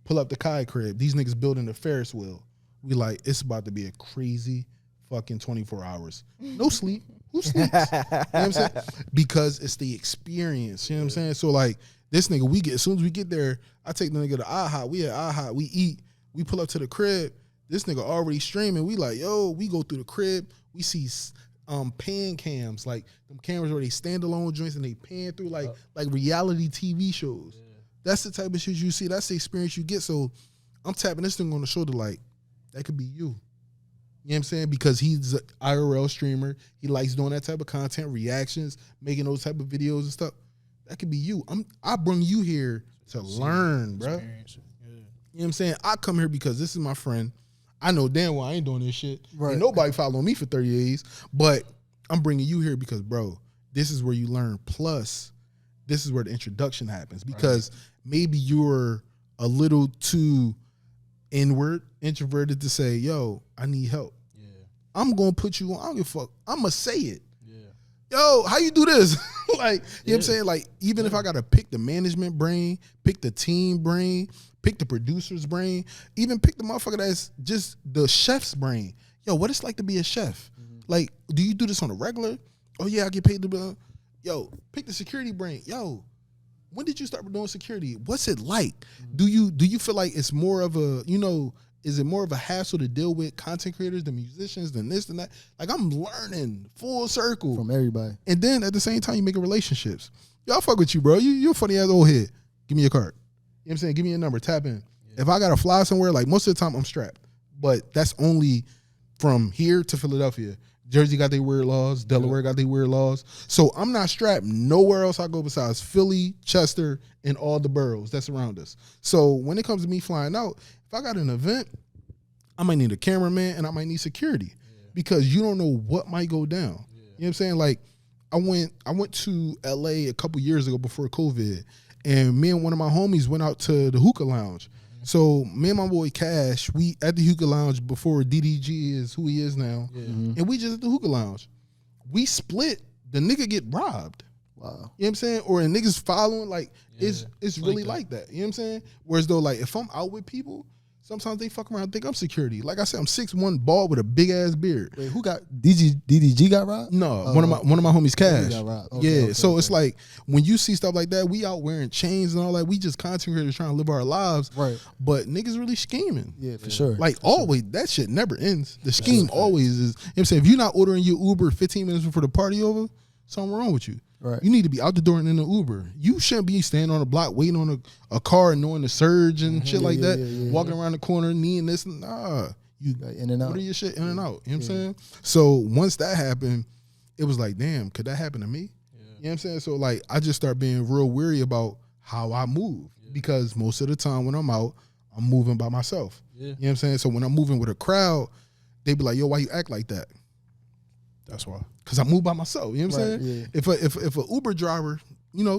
Pull up the Kai crib. These niggas building the Ferris wheel. We like, it's about to be a crazy fucking 24 hours. No sleep. Who sleeps? You know what I'm saying? Because it's the experience. You know what I'm saying? So like, this nigga, as soon as we get there, I take the nigga to IHOP. We at IHOP. We eat. We pull up to the crib. This nigga already streaming. We like, yo, we go through the crib. We see pan cams, like them cameras where they standalone joints and they pan through like reality TV shows. Yeah. That's the type of shit you see. That's the experience you get. So I'm tapping this thing on the shoulder like, that could be you. You know what I'm saying? Because he's an IRL streamer. He likes doing that type of content, reactions, making those type of videos and stuff. That could be you. I bring you here to learn, bro. You know what I'm saying? I come here because this is my friend. I know damn well I ain't doing this shit. Right. Ain't nobody following me for 30 days. But I'm bringing you here because, bro, this is where you learn. Plus, this is where the introduction happens. Because maybe you're a little too introverted to say, yo, I need help. Yeah. I'm going to put you on. I don't give a fuck. I'm going to say it. Yeah. Yo, how you do this? Like, you know what I'm saying? Like, even if I got to pick the management brain, pick the team brain, pick the producer's brain, even pick the motherfucker that's just the chef's brain. Yo, what it's like to be a chef? Like, do you do this on a regular? Oh, yeah, I get paid to yo, pick the security brain. Yo, when did you start doing security? What's it like? Do you feel like it's more of a, you know, is it more of a hassle to deal with content creators, the musicians, than this and that? Like, I'm learning full circle. From everybody. And then at the same time, you making relationships. Yo, I fuck with you, bro. You're a funny ass old head. Give me your card. You know what I'm saying? Give me a number. Tap in. Yeah. If I got to fly somewhere, like most of the time I'm strapped. But that's only from here to Philadelphia. Jersey got their weird laws. Delaware got their weird laws. So I'm not strapped nowhere else I go besides Philly, Chester, and all the boroughs that surround us. So when it comes to me flying out, if I got an event, I might need a cameraman and I might need security because you don't know what might go down. Yeah. You know what I'm saying? Like I went to LA a couple years ago before COVID, and me and one of my homies went out to the hookah lounge. So me and my boy Cash, we at the hookah lounge before DDG is who he is now, and we just at the hookah lounge. We split. The nigga get robbed. Wow. You know what I'm saying? Or a niggas following, like it's really like that. You know what I'm saying? Whereas though, like if I'm out with people, Sometimes they fuck around and think I'm security. Like I said, I'm 6'1", bald with a big ass beard. Wait, who got DDG got robbed? No, one of my homies, Cash. Got robbed. It's like when you see stuff like that, we out wearing chains and all that. We just concentrated trying to live our lives. Right. But niggas really scheming. Yeah, for sure. Like always, that shit never ends. The scheme always is. You know what I'm saying? If you're not ordering your Uber 15 minutes before the party over, something wrong with you. Right. You need to be out the door and in the Uber. You shouldn't be standing on the block waiting on a car and knowing the surge and shit like that. Walking around the corner, needing this. Nah. You in and out. Order your shit in and out. You know what I'm saying? So once that happened, it was like, damn, could that happen to me? Yeah. You know what I'm saying? So like I just start being real weary about how I move. Because most of the time when I'm out, I'm moving by myself. Yeah. You know what I'm saying? So when I'm moving with a crowd, they be like, yo, why you act like that? That's why. Because I move by myself. You know what I'm saying? Yeah. If a Uber driver,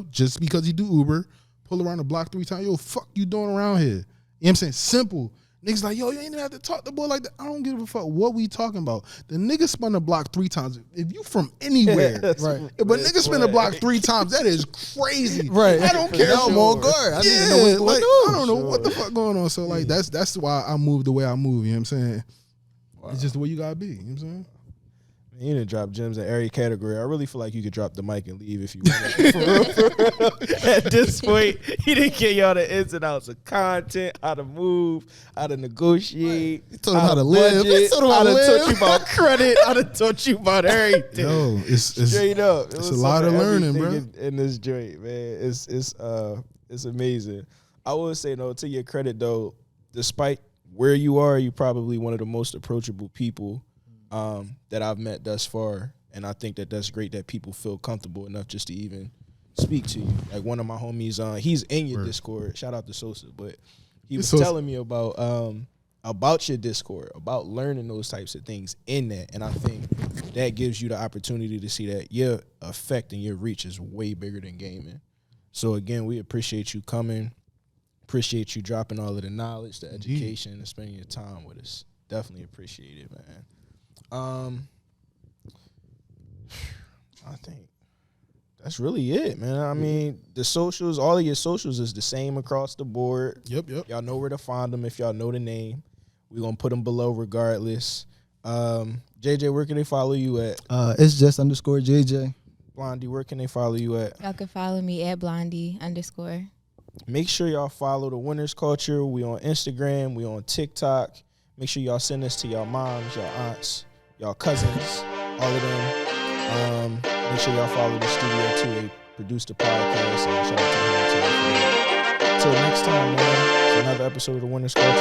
just because you do Uber, pull around the block 3 times, yo, fuck you doing around here? You know what I'm saying? Simple. Niggas like, yo, you ain't even have to talk to the boy like that. I don't give a fuck what we talking about. The nigga spun the block 3 times. If you from anywhere, right? If a nigga spin the block 3 times, that is crazy. Right. I don't care. I'm on guard. I yeah, know what's going on. I don't know what the fuck going on. So like that's why I move the way I move. You know what I'm saying? Wow. It's just the way you gotta be. You know what I'm saying? You didn't drop gems in every category. I really feel like you could drop the mic and leave if you wanted. For real. At this point, he didn't get y'all the ins and outs of content, how to move, how to negotiate, he told him how to live. He told him how to taught you about credit, how to taught you about everything. Yo, it's straight up. It's a lot of learning, bro. In this joint, man, it's amazing. I would say though, to your credit though, despite where you are, you're probably one of the most approachable people that I've met thus far, and I think that that's great that people feel comfortable enough just to even speak to you. Like one of my homies, he's in your Discord. Shout out to Sosa, but he was telling me about your Discord, about learning those types of things in that, and I think that gives you the opportunity to see that your effect and your reach is way bigger than gaming. So again, we appreciate you coming, appreciate you dropping all of the knowledge, the education, and spending your time with us. Definitely appreciate it, man. I think that's really it, man. I mean, the socials, all of your socials is the same across the board. Yep. Y'all know where to find them if y'all know the name. We're going to put them below regardless. JJ, where can they follow you at? It's just _JJ. Blondie, where can they follow you at? Y'all can follow me at Blondie_. Make sure y'all follow the Winners Culture. We on Instagram. We on TikTok. Make sure y'all send this to y'all moms, y'all aunts, y'all cousins, all of them. Make sure y'all follow the studio too. They produce the podcast. And shout out to them. Until next time, man. It's another episode of the Winners Culture.